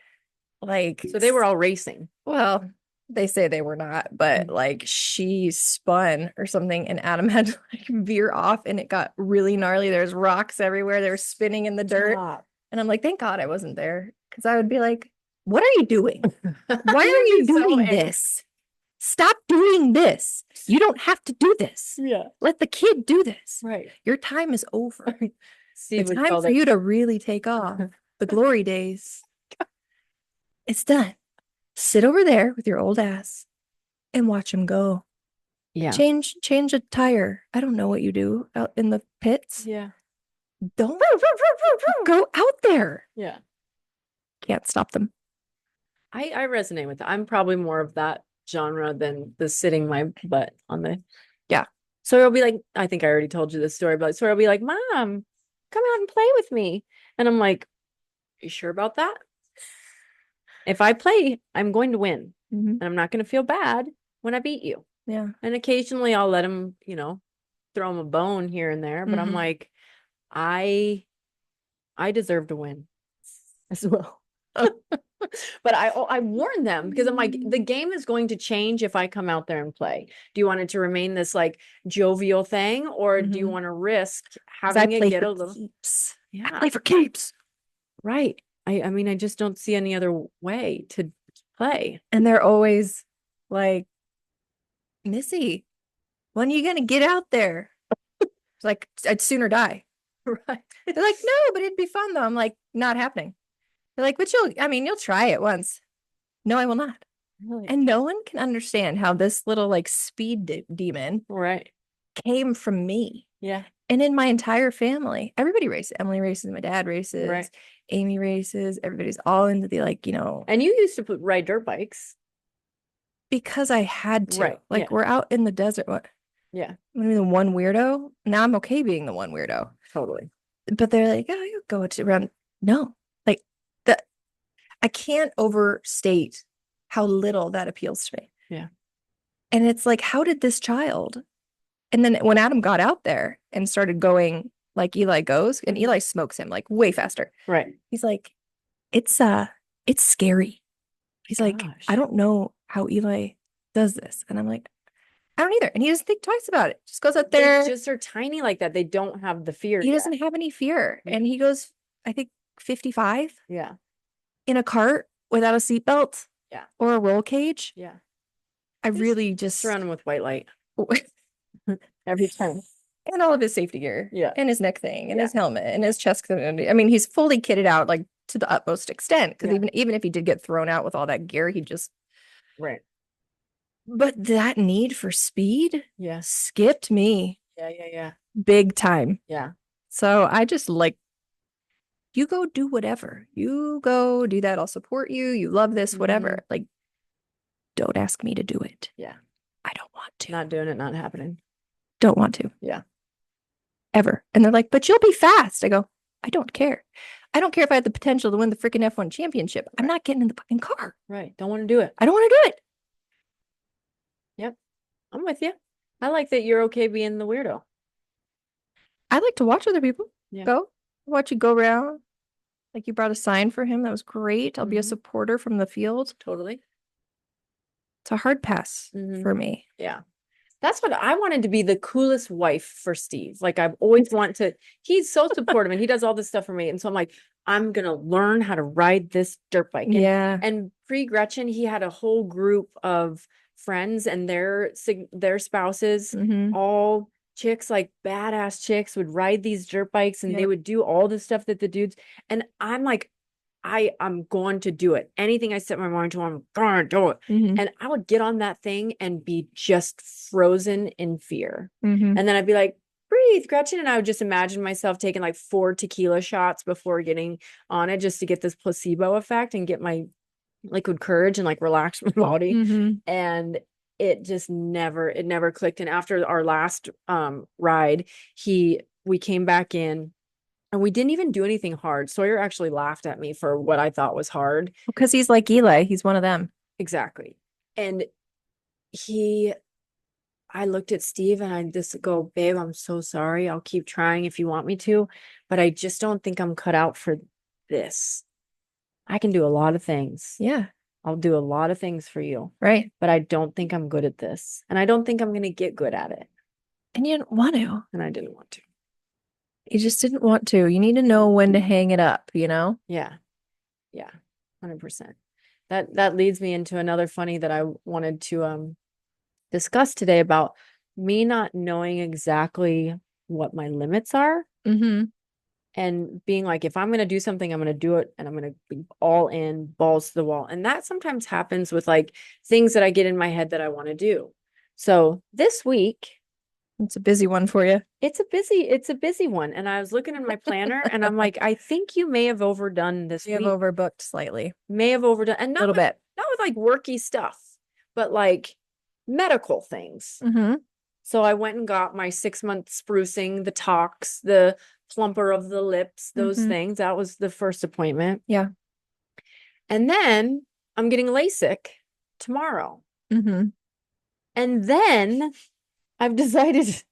[SPEAKER 2] like,
[SPEAKER 1] So they were all racing.
[SPEAKER 2] well, they say they were not, but
[SPEAKER 1] Mm.
[SPEAKER 2] like she spun or something, and Adam had to like veer off, and it got really gnarly. There's rocks everywhere. They were spinning in the dirt.
[SPEAKER 1] Stop.
[SPEAKER 2] And I'm like, thank God I wasn't there because I would be like, what are you doing? Why are
[SPEAKER 1] You'd
[SPEAKER 2] you
[SPEAKER 1] be so
[SPEAKER 2] doing
[SPEAKER 1] angry.
[SPEAKER 2] this? Stop doing this. You don't have to do this.
[SPEAKER 1] Yeah.
[SPEAKER 2] Let the kid do this.
[SPEAKER 1] Right.
[SPEAKER 2] Your time is over.
[SPEAKER 1] Steve
[SPEAKER 2] It's
[SPEAKER 1] would
[SPEAKER 2] time
[SPEAKER 1] call
[SPEAKER 2] for
[SPEAKER 1] that.
[SPEAKER 2] you to really take off. The glory days. It's done. Sit over there with your old ass and watch him go.
[SPEAKER 1] Yeah.
[SPEAKER 2] Change a tire. I don't know what you do out in the pits.
[SPEAKER 1] Yeah.
[SPEAKER 2] Don't go out there.
[SPEAKER 1] Yeah.
[SPEAKER 2] Can't stop them.
[SPEAKER 1] I resonate with that. I'm probably more of that genre than the sitting my butt on the.
[SPEAKER 2] Yeah.
[SPEAKER 1] So it'll be like, I think I already told you this story, but so it'll be like, Mom, come out and play with me. And I'm like, you sure about that? If I play, I'm going to win. And I'm not going to feel bad when I beat you.
[SPEAKER 2] Yeah.
[SPEAKER 1] And occasionally I'll let him, throw him a bone here and there, but I'm like, I deserve to win as well. But I warn them because I'm like, the game is going to change if I come out there and play. Do you want it to remain this like jovial thing, or do you want to risk having it get a little
[SPEAKER 2] keeps?
[SPEAKER 1] Yeah,
[SPEAKER 2] I play for keeps.
[SPEAKER 1] Right. I mean, I just don't see any other way to play.
[SPEAKER 2] And they're always like, Missy, when are you gonna get out there? It's like, I'd sooner die.
[SPEAKER 1] Right.
[SPEAKER 2] They're like, no, but it'd be fun though. I'm like, not happening. They're like, but you'll try it once. No, I will not.
[SPEAKER 1] Really?
[SPEAKER 2] And no one can understand how this little like speed demon
[SPEAKER 1] Right.
[SPEAKER 2] came from me.
[SPEAKER 1] Yeah.
[SPEAKER 2] And in my entire family, everybody races. Emily races, my dad races,
[SPEAKER 1] Right.
[SPEAKER 2] Amy races. Everybody's all into the
[SPEAKER 1] And you used to ride dirt bikes.
[SPEAKER 2] because I had to.
[SPEAKER 1] Right,
[SPEAKER 2] Like
[SPEAKER 1] yeah.
[SPEAKER 2] we're out in the desert. What?
[SPEAKER 1] Yeah.
[SPEAKER 2] I'm gonna be the one weirdo. Now I'm okay being the one weirdo.
[SPEAKER 1] Totally.
[SPEAKER 2] But they're like, oh, you go to around. No, like that. I can't overstate how little that appeals to me.
[SPEAKER 1] Yeah.
[SPEAKER 2] And it's like, how did this child? And then when Adam got out there and started going like Eli goes, and Eli smokes him like way faster.
[SPEAKER 1] Right.
[SPEAKER 2] He's like, it's scary. He's like, I don't know how Eli does this. And I'm like, I don't either. And he doesn't think twice about it. Just goes out there.
[SPEAKER 1] They just are tiny like that. They don't have the fear.
[SPEAKER 2] He doesn't have any fear. And he goes, I think 55
[SPEAKER 1] Yeah.
[SPEAKER 2] in a cart without a seatbelt.
[SPEAKER 1] Yeah.
[SPEAKER 2] Or a roll cage.
[SPEAKER 1] Yeah.
[SPEAKER 2] I really just
[SPEAKER 1] surround him with white light every time.
[SPEAKER 2] And all of his safety gear.
[SPEAKER 1] Yeah.
[SPEAKER 2] And his neck thing and his helmet and his chest. I mean, he's fully kitted out like to the utmost extent. Because even if he did get thrown out with all that gear, he just
[SPEAKER 1] Right.
[SPEAKER 2] But that need for speed skipped me
[SPEAKER 1] Yeah.
[SPEAKER 2] big time.
[SPEAKER 1] Yeah.
[SPEAKER 2] So I just like you go do whatever. You go do that. I'll support you. You love this, whatever. Like, don't ask me to do it.
[SPEAKER 1] Yeah.
[SPEAKER 2] I don't want to.
[SPEAKER 1] Not doing it, not happening.
[SPEAKER 2] Don't want to.
[SPEAKER 1] Yeah.
[SPEAKER 2] Ever. And they're like, but you'll be fast. I go, I don't care. I don't care if I have the potential to win the freaking F1 championship. I'm not getting in the fucking car.
[SPEAKER 1] Right. Don't want to do it.
[SPEAKER 2] I don't want to do it.
[SPEAKER 1] Yep. I'm with you. I like that you're okay being the weirdo.
[SPEAKER 2] I like to watch other people
[SPEAKER 1] Yeah.
[SPEAKER 2] go. Watch you go around. Like you brought a sign for him. That was great. I'll be a supporter from the field.
[SPEAKER 1] Totally.
[SPEAKER 2] It's a hard pass for me.
[SPEAKER 1] Yeah. That's what I wanted to be, the coolest wife for Steve. Like I've always wanted to, he's so supportive and he does all this stuff for me. And so I'm like, I'm going to learn how to ride this dirt bike. And pre-Gretchen, he had a whole group of friends and their spouses, all chicks, like badass chicks, would ride these dirt bikes and they would do all the stuff that the dudes. And I'm like, I'm going to do it. Anything I set my mind to, I'm going to do it. And I would get on that thing and be just frozen in fear. And then I'd be like, breathe, Gretchen. And I would just imagine myself taking like 4 tequila shots before getting on it, just to get this placebo effect and get my liquid courage and like relax my body. And it just never clicked. And after our last ride, we came back in. And we didn't even do anything hard. Sawyer actually laughed at me for what I thought was hard.
[SPEAKER 2] Because he's like Eli. He's one of them.
[SPEAKER 1] Exactly. And I looked at Steve and I just go, babe, I'm so sorry. I'll keep trying if you want me to, but I just don't think I'm cut out for this. I can do a lot of things.
[SPEAKER 2] Yeah.
[SPEAKER 1] I'll do a lot of things for you.
[SPEAKER 2] Right.
[SPEAKER 1] But I don't think I'm good at this. And I don't think I'm going to get good at it.
[SPEAKER 2] And you didn't want to.
[SPEAKER 1] And I didn't want to.
[SPEAKER 2] You just didn't want to. You need to know when to hang it up, you know?
[SPEAKER 1] Yeah. Yeah. 100%. That leads me into another funny that I wanted to discuss today about me not knowing exactly what my limits are. And being like, if I'm going to do something, I'm going to do it and I'm going to be all in, balls to the wall. And that sometimes happens with like things that I get in my head that I want to do. So this week,
[SPEAKER 2] it's a busy one for you.
[SPEAKER 1] It's a busy one. And I was looking in my planner and I'm like, I think you may have overdone this week.
[SPEAKER 2] You have overbooked slightly.
[SPEAKER 1] May have overdone. And not
[SPEAKER 2] a little bit.
[SPEAKER 1] Not with like worky stuff, but like medical things. So I went and got my 6-month sprucing, the tox, the plumper of the lips, those things. That was the first appointment.
[SPEAKER 2] Yeah.
[SPEAKER 1] And then I'm getting LASIK tomorrow. And then I've decided,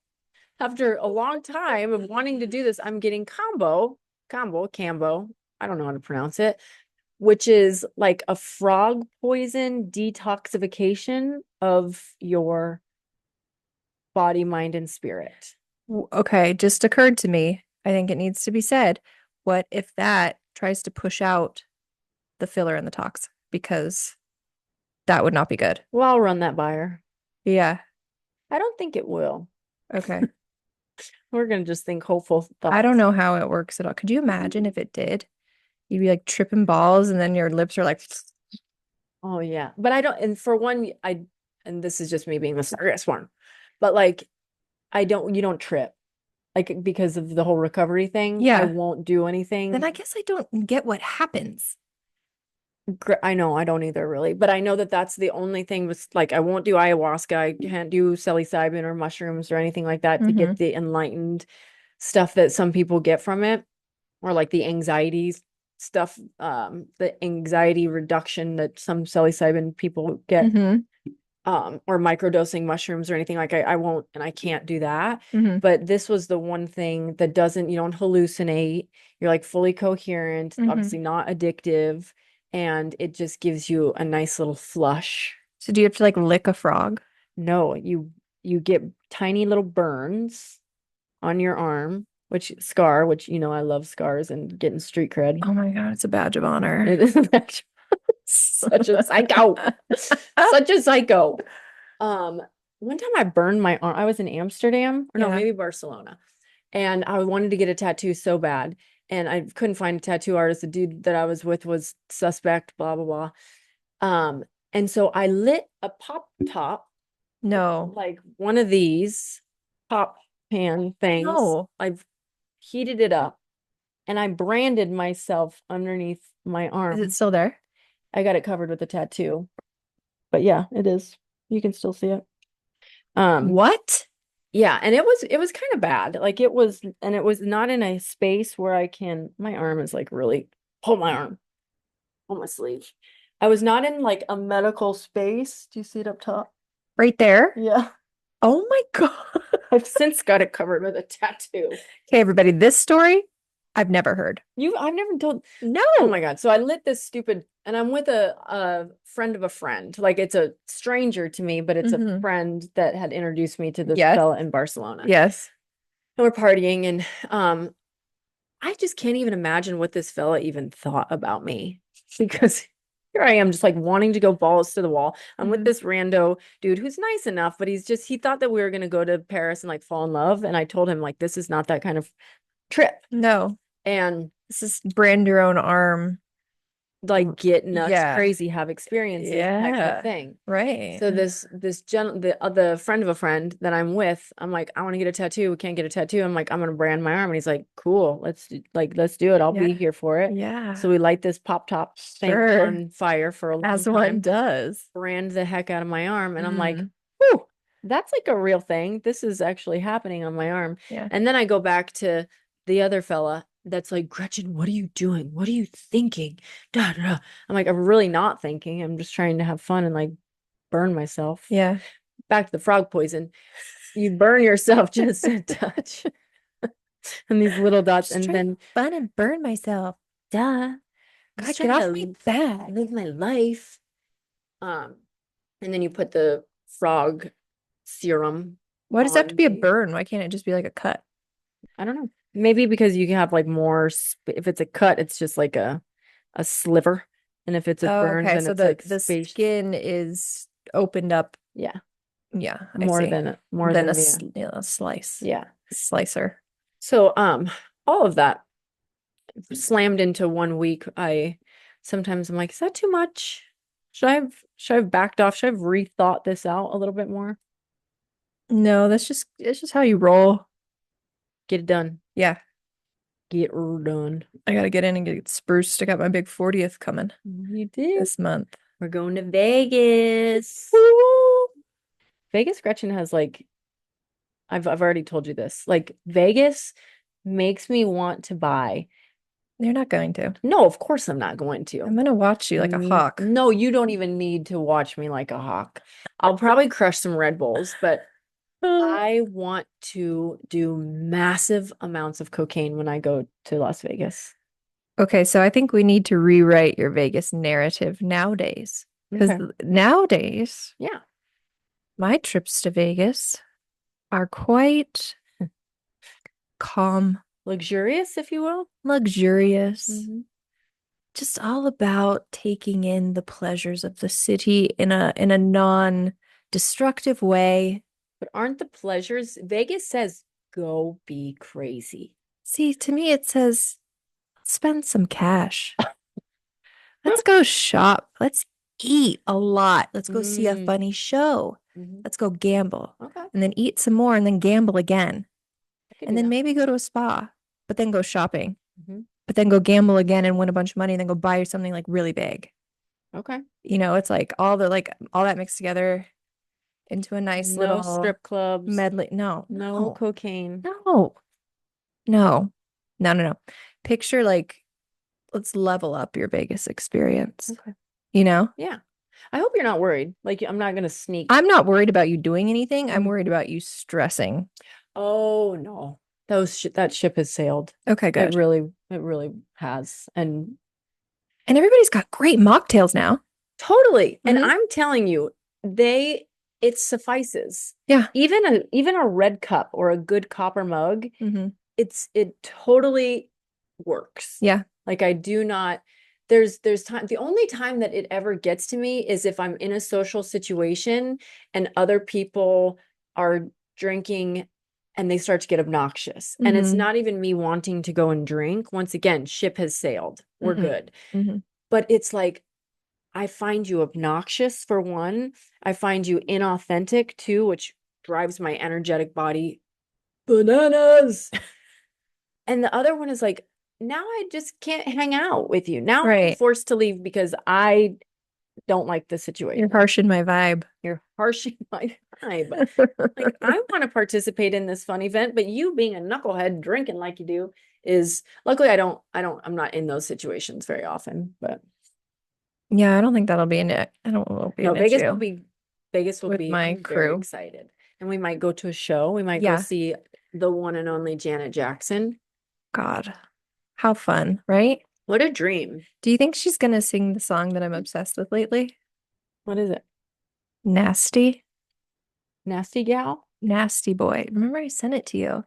[SPEAKER 1] after a long time of wanting to do this, I'm getting cambo, I don't know how to pronounce it, which is like a frog poison detoxification of your body, mind, and spirit.
[SPEAKER 2] Okay, just occurred to me. I think it needs to be said. What if that tries to push out the filler and the tox? Because that would not be good.
[SPEAKER 1] Well, I'll run that by her.
[SPEAKER 2] Yeah.
[SPEAKER 1] I don't think it will.
[SPEAKER 2] Okay.
[SPEAKER 1] We're going to just think hopeful thoughts.
[SPEAKER 2] I don't know how it works at all. Could you imagine if it did? You'd be like tripping balls and then your lips are like.
[SPEAKER 1] Oh, yeah. But I don't. And for one, and this is just me being the serious one, but like, you don't trip. Like, because of the whole recovery thing.
[SPEAKER 2] Yeah.
[SPEAKER 1] I won't do anything.
[SPEAKER 2] Then I guess I don't get what happens.
[SPEAKER 1] I know, I don't either really, but I know that that's the only thing was like, I won't do ayahuasca. I can't do psilocybin or mushrooms or anything like that to get the enlightened stuff that some people get from it, or like the anxiety stuff, the anxiety reduction that some psilocybin people get, or microdosing mushrooms or anything. Like I won't, and I can't do that. But this was the one thing that you don't hallucinate. You're like fully coherent, obviously not addictive. And it just gives you a nice little flush.
[SPEAKER 2] So do you have to like lick a frog?
[SPEAKER 1] No, you get tiny little burns on your arm, which I love scars and getting street cred.
[SPEAKER 2] Oh my God, it's a badge of honor.
[SPEAKER 1] It is a badge. Such a psycho. Such a psycho. One time I burned my arm. I was in Amsterdam, or no, maybe Barcelona. And I wanted to get a tattoo so bad. And I couldn't find a tattoo artist. The dude that I was with was suspect, blah, blah, blah. And so I lit a pop top.
[SPEAKER 2] No.
[SPEAKER 1] Like one of these pop pan things.
[SPEAKER 2] No.
[SPEAKER 1] I've heated it up. and I branded myself underneath my
[SPEAKER 2] Is it
[SPEAKER 1] arm.
[SPEAKER 2] still there?
[SPEAKER 1] I got it covered with a tattoo. But yeah, it is. You can still see it.
[SPEAKER 2] What?
[SPEAKER 1] Yeah, and it was kind of bad. Like it was, and it was not in a space where I can, my arm is like really, pull my arm, pull my sleeve. I was not in like a medical space. Do you see it up top?
[SPEAKER 2] Right there?
[SPEAKER 1] Yeah.
[SPEAKER 2] Oh my God.
[SPEAKER 1] I've since got it covered with a tattoo.
[SPEAKER 2] Okay, everybody, this story I've never heard.
[SPEAKER 1] I've never told.
[SPEAKER 2] No.
[SPEAKER 1] Oh my God. So I lit this stupid, and I'm with a friend of a friend. Like it's a stranger to me, but it's a
[SPEAKER 2] Mhm.
[SPEAKER 1] friend that had introduced me to this
[SPEAKER 2] Yes.
[SPEAKER 1] fella in Barcelona.
[SPEAKER 2] Yes.
[SPEAKER 1] And we're partying, and I just can't even imagine what this fella even thought about me because here I am just like wanting to go balls to the wall. I'm with
[SPEAKER 2] Mhm.
[SPEAKER 1] this rando dude who's nice enough, but he thought that we were going to go to Paris and like fall in love. And I told him like, this is not that kind of trip.
[SPEAKER 2] No.
[SPEAKER 1] And
[SPEAKER 2] This is brand your own arm.
[SPEAKER 1] like get nuts
[SPEAKER 2] Yeah.
[SPEAKER 1] crazy, have experiences type of
[SPEAKER 2] Yeah.
[SPEAKER 1] thing.
[SPEAKER 2] Right.
[SPEAKER 1] So the friend of a friend that I'm with, I'm like, I want to get a tattoo. We can't get a tattoo. I'm like, I'm gonna brand my arm, and he's like, cool, let's do it. I'll
[SPEAKER 2] Yeah.
[SPEAKER 1] be here for it.
[SPEAKER 2] Yeah.
[SPEAKER 1] So we light this pop top thing
[SPEAKER 2] Sure.
[SPEAKER 1] on fire for a long
[SPEAKER 2] As one
[SPEAKER 1] time,
[SPEAKER 2] does.
[SPEAKER 1] brand the heck out of my arm, and I'm like,
[SPEAKER 2] Mhm.
[SPEAKER 1] whew, that's like a real thing. This is actually happening on my arm.
[SPEAKER 2] Yeah.
[SPEAKER 1] And then I go back to the other fella that's like, Gretchen, what are you doing? What are you thinking? Da, da, da. I'm like, I'm really not thinking. I'm just trying to have fun and like burn myself.
[SPEAKER 2] Yeah.
[SPEAKER 1] Back to the frog poison. You burn yourself just a touch. And these little dots,
[SPEAKER 2] Just
[SPEAKER 1] and
[SPEAKER 2] trying to
[SPEAKER 1] then
[SPEAKER 2] have fun and burn myself.
[SPEAKER 1] duh.
[SPEAKER 2] God,
[SPEAKER 1] Just
[SPEAKER 2] get
[SPEAKER 1] trying
[SPEAKER 2] off
[SPEAKER 1] to
[SPEAKER 2] my back.
[SPEAKER 1] live my life. Um, and then you put the frog serum
[SPEAKER 2] Why does it have to
[SPEAKER 1] on
[SPEAKER 2] be a
[SPEAKER 1] the,
[SPEAKER 2] burn? Why can't it just be like a cut?
[SPEAKER 1] I don't know. Maybe because you can have like more if it's a cut, it's just like a sliver. And if it's a
[SPEAKER 2] Oh,
[SPEAKER 1] burn,
[SPEAKER 2] okay.
[SPEAKER 1] then
[SPEAKER 2] So
[SPEAKER 1] it's like
[SPEAKER 2] the
[SPEAKER 1] space.
[SPEAKER 2] skin is opened up.
[SPEAKER 1] Yeah.
[SPEAKER 2] Yeah, I
[SPEAKER 1] More
[SPEAKER 2] see.
[SPEAKER 1] than
[SPEAKER 2] Than a
[SPEAKER 1] the
[SPEAKER 2] slice.
[SPEAKER 1] yeah.
[SPEAKER 2] Slicer.
[SPEAKER 1] So all of that slammed into 1 week. I sometimes I'm like, is that too much? Should I have backed off? Should I have rethought this out a little bit more?
[SPEAKER 2] No, that's just it's just how you roll.
[SPEAKER 1] Get it done.
[SPEAKER 2] Yeah.
[SPEAKER 1] Get her done.
[SPEAKER 2] I gotta get in and get spruced. I got my big 40th coming
[SPEAKER 1] You did.
[SPEAKER 2] this month.
[SPEAKER 1] We're going to Vegas.
[SPEAKER 2] Woo!
[SPEAKER 1] Vegas Gretchen has like I've already told you this. Like Vegas makes me want to buy.
[SPEAKER 2] You're not going to.
[SPEAKER 1] No, of course I'm not going to.
[SPEAKER 2] I'm gonna watch you like a hawk.
[SPEAKER 1] No, you don't even need to watch me like a hawk. I'll probably crush some Red Bulls, but I want to do massive amounts of cocaine when I go to Las Vegas.
[SPEAKER 2] Okay, so I think we need to rewrite your Vegas narrative nowadays. Because
[SPEAKER 1] Okay.
[SPEAKER 2] nowadays,
[SPEAKER 1] Yeah.
[SPEAKER 2] my trips to Vegas are quite calm,
[SPEAKER 1] Luxurious, if you will.
[SPEAKER 2] luxurious,
[SPEAKER 1] Mhm.
[SPEAKER 2] just all about taking in the pleasures of the city in a non-destructive way.
[SPEAKER 1] But aren't the pleasures? Vegas says go be crazy.
[SPEAKER 2] See, to me, it says spend some cash. Let's go shop. Let's eat a lot. Let's go see a
[SPEAKER 1] Mm.
[SPEAKER 2] funny show.
[SPEAKER 1] Mhm.
[SPEAKER 2] Let's go gamble.
[SPEAKER 1] Okay.
[SPEAKER 2] And then eat some more and then gamble again.
[SPEAKER 1] I could
[SPEAKER 2] And
[SPEAKER 1] do
[SPEAKER 2] then
[SPEAKER 1] that.
[SPEAKER 2] maybe go to a spa, but then go shopping,
[SPEAKER 1] Mhm.
[SPEAKER 2] but then go gamble again and win a bunch of money and then go buy something like really big.
[SPEAKER 1] Okay.
[SPEAKER 2] It's like all that mixed together into a nice
[SPEAKER 1] No
[SPEAKER 2] little
[SPEAKER 1] strip clubs,
[SPEAKER 2] medley. No,
[SPEAKER 1] no
[SPEAKER 2] no,
[SPEAKER 1] cocaine.
[SPEAKER 2] no, no, no, no, no. Picture like let's level up your Vegas experience.
[SPEAKER 1] Okay.
[SPEAKER 2] You know?
[SPEAKER 1] Yeah. I hope you're not worried. Like I'm not gonna sneak.
[SPEAKER 2] I'm not worried about you doing anything. I'm
[SPEAKER 1] Mhm.
[SPEAKER 2] worried about you stressing.
[SPEAKER 1] Oh no. That ship has sailed.
[SPEAKER 2] Okay, good.
[SPEAKER 1] It really has. And
[SPEAKER 2] And everybody's got great mocktails now.
[SPEAKER 1] totally. And
[SPEAKER 2] Mhm.
[SPEAKER 1] I'm telling you, it suffices.
[SPEAKER 2] Yeah.
[SPEAKER 1] Even a red cup or a good copper mug,
[SPEAKER 2] Hmm.
[SPEAKER 1] it totally works.
[SPEAKER 2] Yeah.
[SPEAKER 1] Like I do not, there's time, the only time that it ever gets to me is if I'm in a social situation and other people are drinking and they start to get obnoxious. And it's
[SPEAKER 2] Hmm.
[SPEAKER 1] not even me wanting to go and drink. Once again, ship has sailed. We're
[SPEAKER 2] Hmm.
[SPEAKER 1] good.
[SPEAKER 2] Hmm.
[SPEAKER 1] But it's like I find you obnoxious for one. I find you inauthentic too, which drives my energetic body bananas. And the other one is like, now I just can't hang out with you. Now I'm
[SPEAKER 2] Right.
[SPEAKER 1] forced to leave because I don't like the
[SPEAKER 2] You're
[SPEAKER 1] situation.
[SPEAKER 2] harshing my vibe.
[SPEAKER 1] You're harshing my vibe. Like I want to participate in this fun event, but you being a knucklehead drinking like you do is luckily I'm not in those situations very often, but
[SPEAKER 2] Yeah, I don't think that'll be I don't will be
[SPEAKER 1] no,
[SPEAKER 2] an issue
[SPEAKER 1] Vegas will
[SPEAKER 2] with
[SPEAKER 1] be,
[SPEAKER 2] my
[SPEAKER 1] I'm very
[SPEAKER 2] crew.
[SPEAKER 1] excited. And we might go to a show. We might go
[SPEAKER 2] Yeah.
[SPEAKER 1] see the one and only Janet Jackson.
[SPEAKER 2] God, how fun, right?
[SPEAKER 1] What a dream.
[SPEAKER 2] Do you think she's gonna sing the song that I'm obsessed with lately?
[SPEAKER 1] What is it?
[SPEAKER 2] Nasty,
[SPEAKER 1] Nasty Gal?
[SPEAKER 2] nasty boy. Remember I sent it to you.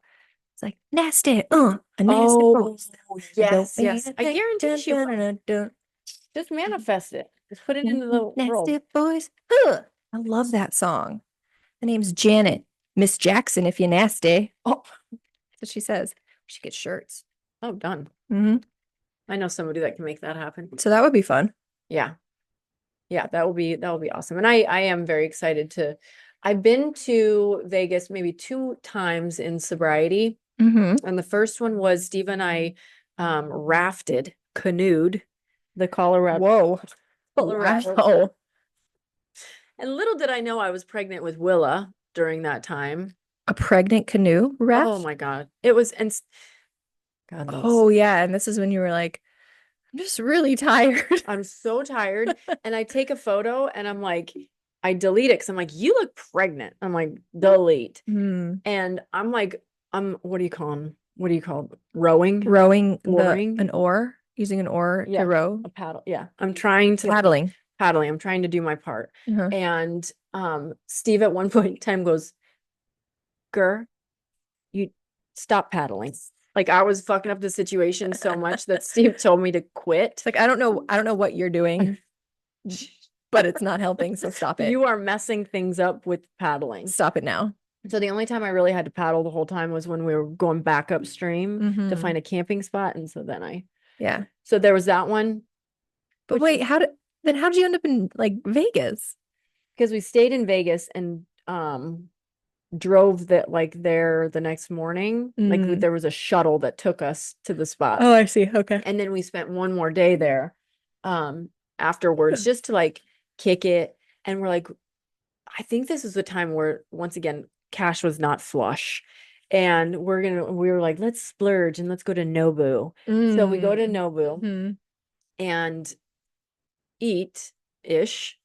[SPEAKER 2] It's like nasty, a nasty boy.
[SPEAKER 1] Oh,
[SPEAKER 2] Don't
[SPEAKER 1] yes,
[SPEAKER 2] mean
[SPEAKER 1] yes.
[SPEAKER 2] a
[SPEAKER 1] I
[SPEAKER 2] thing.
[SPEAKER 1] guarantee
[SPEAKER 2] Dun,
[SPEAKER 1] she
[SPEAKER 2] dun,
[SPEAKER 1] will.
[SPEAKER 2] dun, dun, dun.
[SPEAKER 1] Just manifest it. Just put it into the
[SPEAKER 2] Nasty
[SPEAKER 1] world.
[SPEAKER 2] boys. Ugh. I love that song. The name's Janet. Miss Jackson, if you're nasty.
[SPEAKER 1] Oh,
[SPEAKER 2] That's what she says. We should get shirts.
[SPEAKER 1] oh, done.
[SPEAKER 2] Hmm.
[SPEAKER 1] I know somebody that can make that happen.
[SPEAKER 2] So that would be fun.
[SPEAKER 1] Yeah. Yeah, that will be awesome. And I am very excited to I've been to Vegas maybe 2 times in sobriety.
[SPEAKER 2] Hmm.
[SPEAKER 1] And the first one was Steve and I rafted, canoed the Colorado.
[SPEAKER 2] Whoa.
[SPEAKER 1] Colorado.
[SPEAKER 2] Wow.
[SPEAKER 1] And little did I know I was pregnant with Willa during that time.
[SPEAKER 2] A pregnant canoe raft?
[SPEAKER 1] Oh my God. It was, and God knows.
[SPEAKER 2] Oh, yeah. And this is when you were like, I'm just really tired.
[SPEAKER 1] I'm so tired. And I take a photo and I'm like, I delete it because I'm like, you look pregnant. I'm like, delete.
[SPEAKER 2] Hmm.
[SPEAKER 1] And I'm like, what do you call them? What do you call them? Rowing?
[SPEAKER 2] Rowing
[SPEAKER 1] Oaring?
[SPEAKER 2] an oar, using an oar
[SPEAKER 1] Yeah.
[SPEAKER 2] to row.
[SPEAKER 1] A paddle. Yeah. I'm trying to
[SPEAKER 2] Paddling.
[SPEAKER 1] paddling. I'm trying to do my part.
[SPEAKER 2] Uh-huh.
[SPEAKER 1] And Steve at one point in time goes, Gur, you stop paddling. Like I was fucking up the situation so much that Steve told me to quit.
[SPEAKER 2] It's like, I don't know what you're doing, but it's not helping. So stop it.
[SPEAKER 1] You are messing things up with paddling.
[SPEAKER 2] Stop it now.
[SPEAKER 1] So the only time I really had to paddle the whole time was when we were going back upstream to
[SPEAKER 2] Mhm.
[SPEAKER 1] find a camping spot. And so
[SPEAKER 2] Yeah.
[SPEAKER 1] so there was that one.
[SPEAKER 2] But wait, how did you end up in like Vegas?
[SPEAKER 1] Because we stayed in Vegas and drove that like there the next morning. Like
[SPEAKER 2] Mm.
[SPEAKER 1] there was a shuttle that took us to the spot.
[SPEAKER 2] Oh, I see. Okay.
[SPEAKER 1] And then we spent one more day there afterwards just to like kick it. And we're like, I think this is the time where once again cash was not flush. And we were like, let's splurge and let's go to Nobu. So we go to Nobu
[SPEAKER 2] Mhm.
[SPEAKER 1] and eat ish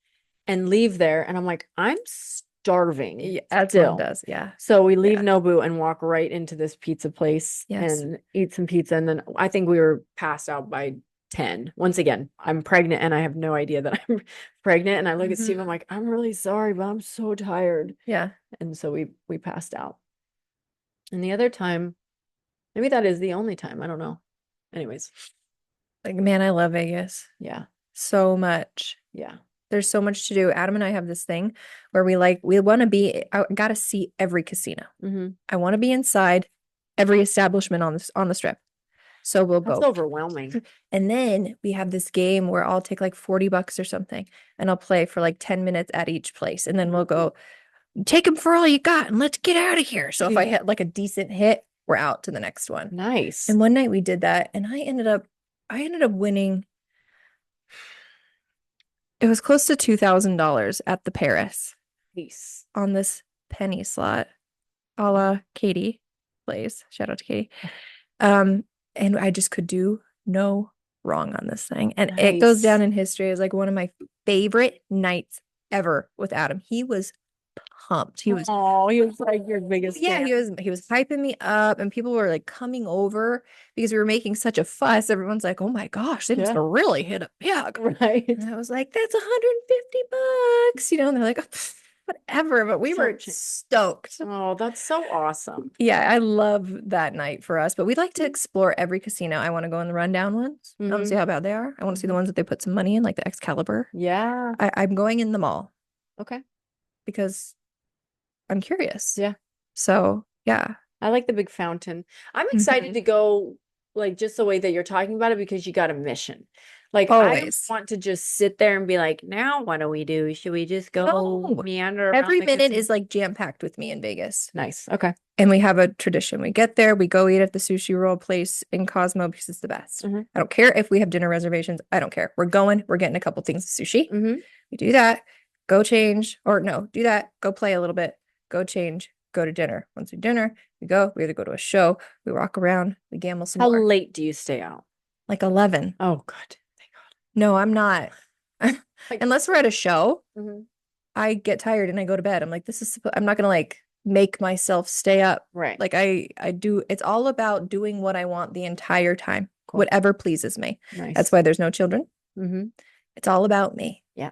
[SPEAKER 1] and leave there. And I'm like, I'm starving
[SPEAKER 2] Yeah, as one
[SPEAKER 1] still.
[SPEAKER 2] does. Yeah.
[SPEAKER 1] So we leave
[SPEAKER 2] Yeah.
[SPEAKER 1] Nobu and walk right into this pizza place
[SPEAKER 2] Yes.
[SPEAKER 1] and eat some pizza. And then I think we were passed out by 10. Once again, I'm pregnant and I have no idea that I'm pregnant. And I look at
[SPEAKER 2] Mhm.
[SPEAKER 1] Steve, I'm like, I'm really sorry, but I'm so tired.
[SPEAKER 2] Yeah.
[SPEAKER 1] And so we passed out. And the other time, maybe that is the only time. I don't know. Anyways,
[SPEAKER 2] Like, man, I love Vegas
[SPEAKER 1] yeah,
[SPEAKER 2] so much.
[SPEAKER 1] yeah.
[SPEAKER 2] There's so much to do. Adam and I have this thing where we want to I got to see every casino.
[SPEAKER 1] Mm-hmm.
[SPEAKER 2] I want to be inside every establishment on the strip. So we'll
[SPEAKER 1] That's
[SPEAKER 2] go.
[SPEAKER 1] overwhelming.
[SPEAKER 2] And then we have this game where I'll take like $40 or something and I'll play for like 10 minutes at each place. And then we'll go take them for all you got and let's get out of here. So if I hit like a decent hit, we're out to the next one.
[SPEAKER 1] Nice.
[SPEAKER 2] And one night we did that and I ended up winning. It was close to $2,000 at the Paris
[SPEAKER 1] Nice.
[SPEAKER 2] on this penny slot, a la Katie plays. Shout out to Katie. And I just could do no wrong on this thing. And it goes
[SPEAKER 1] Nice.
[SPEAKER 2] down in history as like one of my favorite nights ever with Adam. He was pumped. He was
[SPEAKER 1] like your biggest
[SPEAKER 2] yeah,
[SPEAKER 1] fan.
[SPEAKER 2] he was hyping me up and people were like coming over because we were making such a fuss. Everyone's like, "Oh my gosh, they must
[SPEAKER 1] Yeah.
[SPEAKER 2] have really hit a pig."
[SPEAKER 1] Right.
[SPEAKER 2] And I was like, "That's $150." And they're like, "Oh, pff, whatever." But we were stoked.
[SPEAKER 1] Oh, that's so awesome.
[SPEAKER 2] Yeah, I love that night for us. But we'd like to explore every casino. I want to go in the rundown ones. I want to see how bad they are. I want to see the ones that they put some money in, like the Excalibur.
[SPEAKER 1] Yeah.
[SPEAKER 2] I'm going in them all
[SPEAKER 1] Okay.
[SPEAKER 2] because I'm curious.
[SPEAKER 1] Yeah.
[SPEAKER 2] So yeah.
[SPEAKER 1] I like the big fountain. I'm excited to go like just the way that you're talking about it because you got a mission. Like I don't
[SPEAKER 2] Always.
[SPEAKER 1] want to just sit there and be like, now what do we do? Should we just go
[SPEAKER 2] No.
[SPEAKER 1] meander around
[SPEAKER 2] Every
[SPEAKER 1] the
[SPEAKER 2] minute
[SPEAKER 1] casino?
[SPEAKER 2] is like jam-packed with me in Vegas.
[SPEAKER 1] Nice. Okay.
[SPEAKER 2] And we have a tradition. We get there, we go eat at the sushi roll place in Cosmo because it's the best.
[SPEAKER 1] Mhm.
[SPEAKER 2] I don't care if we have dinner reservations. I don't care. We're going, we're getting a couple things of sushi.
[SPEAKER 1] Mm-hmm.
[SPEAKER 2] We do that, go change, or no, do that, go play a little bit, go change, go to dinner. Once we dinner, we either go to a show, we walk around, we gamble some
[SPEAKER 1] How
[SPEAKER 2] more.
[SPEAKER 1] late do you stay out?
[SPEAKER 2] Like 11.
[SPEAKER 1] Oh, good. Thank
[SPEAKER 2] No, I'm not.
[SPEAKER 1] Like-
[SPEAKER 2] Unless we're at a show,
[SPEAKER 1] God. Mhm.
[SPEAKER 2] I get tired and I go to bed. I'm like, I'm not gonna like make myself stay up.
[SPEAKER 1] Right.
[SPEAKER 2] Like I do, it's all about doing what I want the entire time,
[SPEAKER 1] Cool.
[SPEAKER 2] whatever pleases me.
[SPEAKER 1] Nice.
[SPEAKER 2] That's why there's no children.
[SPEAKER 1] Mm-hmm.
[SPEAKER 2] It's all about me.
[SPEAKER 1] Yeah.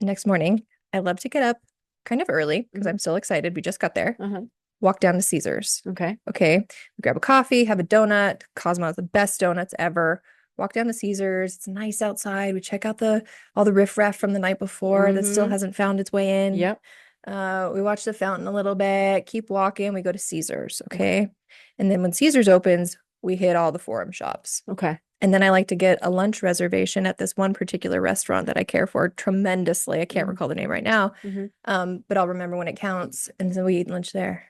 [SPEAKER 2] Next morning, I love to get up kind of early because
[SPEAKER 1] Mhm.
[SPEAKER 2] I'm still excited. We just got there.
[SPEAKER 1] Uh-huh.
[SPEAKER 2] Walk down to Caesar's.
[SPEAKER 1] Okay.
[SPEAKER 2] Okay. We grab a coffee, have a donut. Cosmo has the best donuts ever. Walk down to Caesar's. It's nice outside. We check out all the riffraff from the night before that still
[SPEAKER 1] Mhm.
[SPEAKER 2] hasn't found its way in.
[SPEAKER 1] Yep.
[SPEAKER 2] We watch the fountain a little bit, keep walking. We go to Caesar's. Okay. And then when Caesar's opens, we hit all the Forum shops.
[SPEAKER 1] Okay.
[SPEAKER 2] And then I like to get a lunch reservation at this one particular restaurant that I care for tremendously. I can't
[SPEAKER 1] Mhm.
[SPEAKER 2] recall the name right now.
[SPEAKER 1] Mhm.
[SPEAKER 2] But I'll remember when it counts. And so we eat lunch there.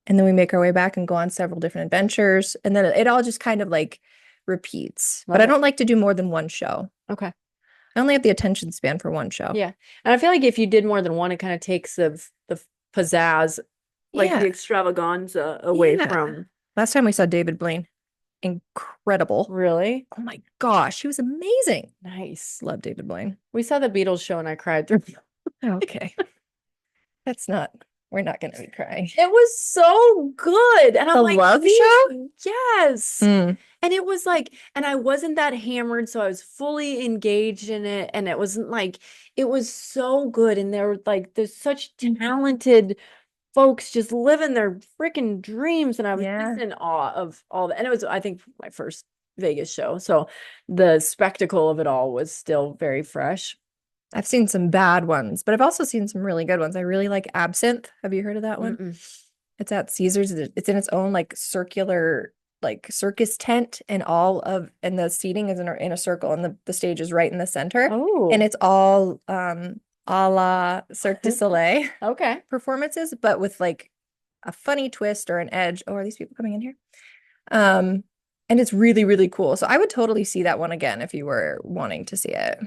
[SPEAKER 2] And then we make our way back and go on several different adventures. And then it all just kind of like repeats.
[SPEAKER 1] Love
[SPEAKER 2] But I
[SPEAKER 1] it.
[SPEAKER 2] don't like to do more than one show.
[SPEAKER 1] Okay.
[SPEAKER 2] I only have the attention span for one show.
[SPEAKER 1] Yeah. And I feel like if you did more than one, it kind of takes the pizzazz, like
[SPEAKER 2] Yeah.
[SPEAKER 1] the extravaganza away
[SPEAKER 2] Yeah.
[SPEAKER 1] from.
[SPEAKER 2] Last time we saw David Blaine, incredible.
[SPEAKER 1] Really?
[SPEAKER 2] Oh my gosh, he was amazing.
[SPEAKER 1] Nice.
[SPEAKER 2] Love David Blaine.
[SPEAKER 1] We saw the Beatles show and I cried through.
[SPEAKER 2] Okay. We're not going to be crying.
[SPEAKER 1] It was so good. And I'm
[SPEAKER 2] The
[SPEAKER 1] like,
[SPEAKER 2] love
[SPEAKER 1] "These-
[SPEAKER 2] show?
[SPEAKER 1] Yes.
[SPEAKER 2] Mm.
[SPEAKER 1] And it was like, and I wasn't that hammered, so I was fully engaged in it. And it wasn't like, it was so good. And there were like, there's such talented folks just living their freaking dreams. And I was
[SPEAKER 2] Yeah.
[SPEAKER 1] just in awe of all that. And it was, I think, my first Vegas show. So the spectacle of it all was still very fresh.
[SPEAKER 2] I've seen some bad ones, but I've also seen some really good ones. I really like Absinthe. Have you heard of that one?
[SPEAKER 1] Mm-mm.
[SPEAKER 2] It's at Caesar's. It's in its own like circular like circus tent and the seating is in a circle and the stage is right in the center.
[SPEAKER 1] Oh.
[SPEAKER 2] And it's all a la Cirque du Soleil
[SPEAKER 1] Okay.
[SPEAKER 2] performances, but with like a funny twist or an edge. Oh, are these people coming in here? And it's really, really cool. So I would totally see that one again if you were wanting to see it.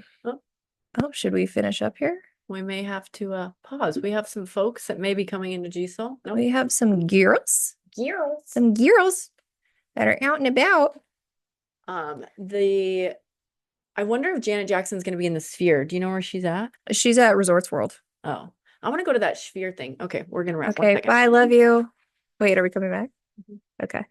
[SPEAKER 2] Oh, should we finish up here?
[SPEAKER 1] We may have to pause. We have some folks that may be coming into GSO. Nope.
[SPEAKER 2] We have some girls.
[SPEAKER 1] Girls.
[SPEAKER 2] Some girls that are out and about.
[SPEAKER 1] I wonder if Janet Jackson's going to be in the Sphere. Do you know where she's at?
[SPEAKER 2] She's at Resorts World.
[SPEAKER 1] Oh, I want to go to that Sphere thing. Okay, we're going to wrap.
[SPEAKER 2] Okay, bye. Love you. Wait, are we coming back?
[SPEAKER 1] Mhm.
[SPEAKER 2] Okay.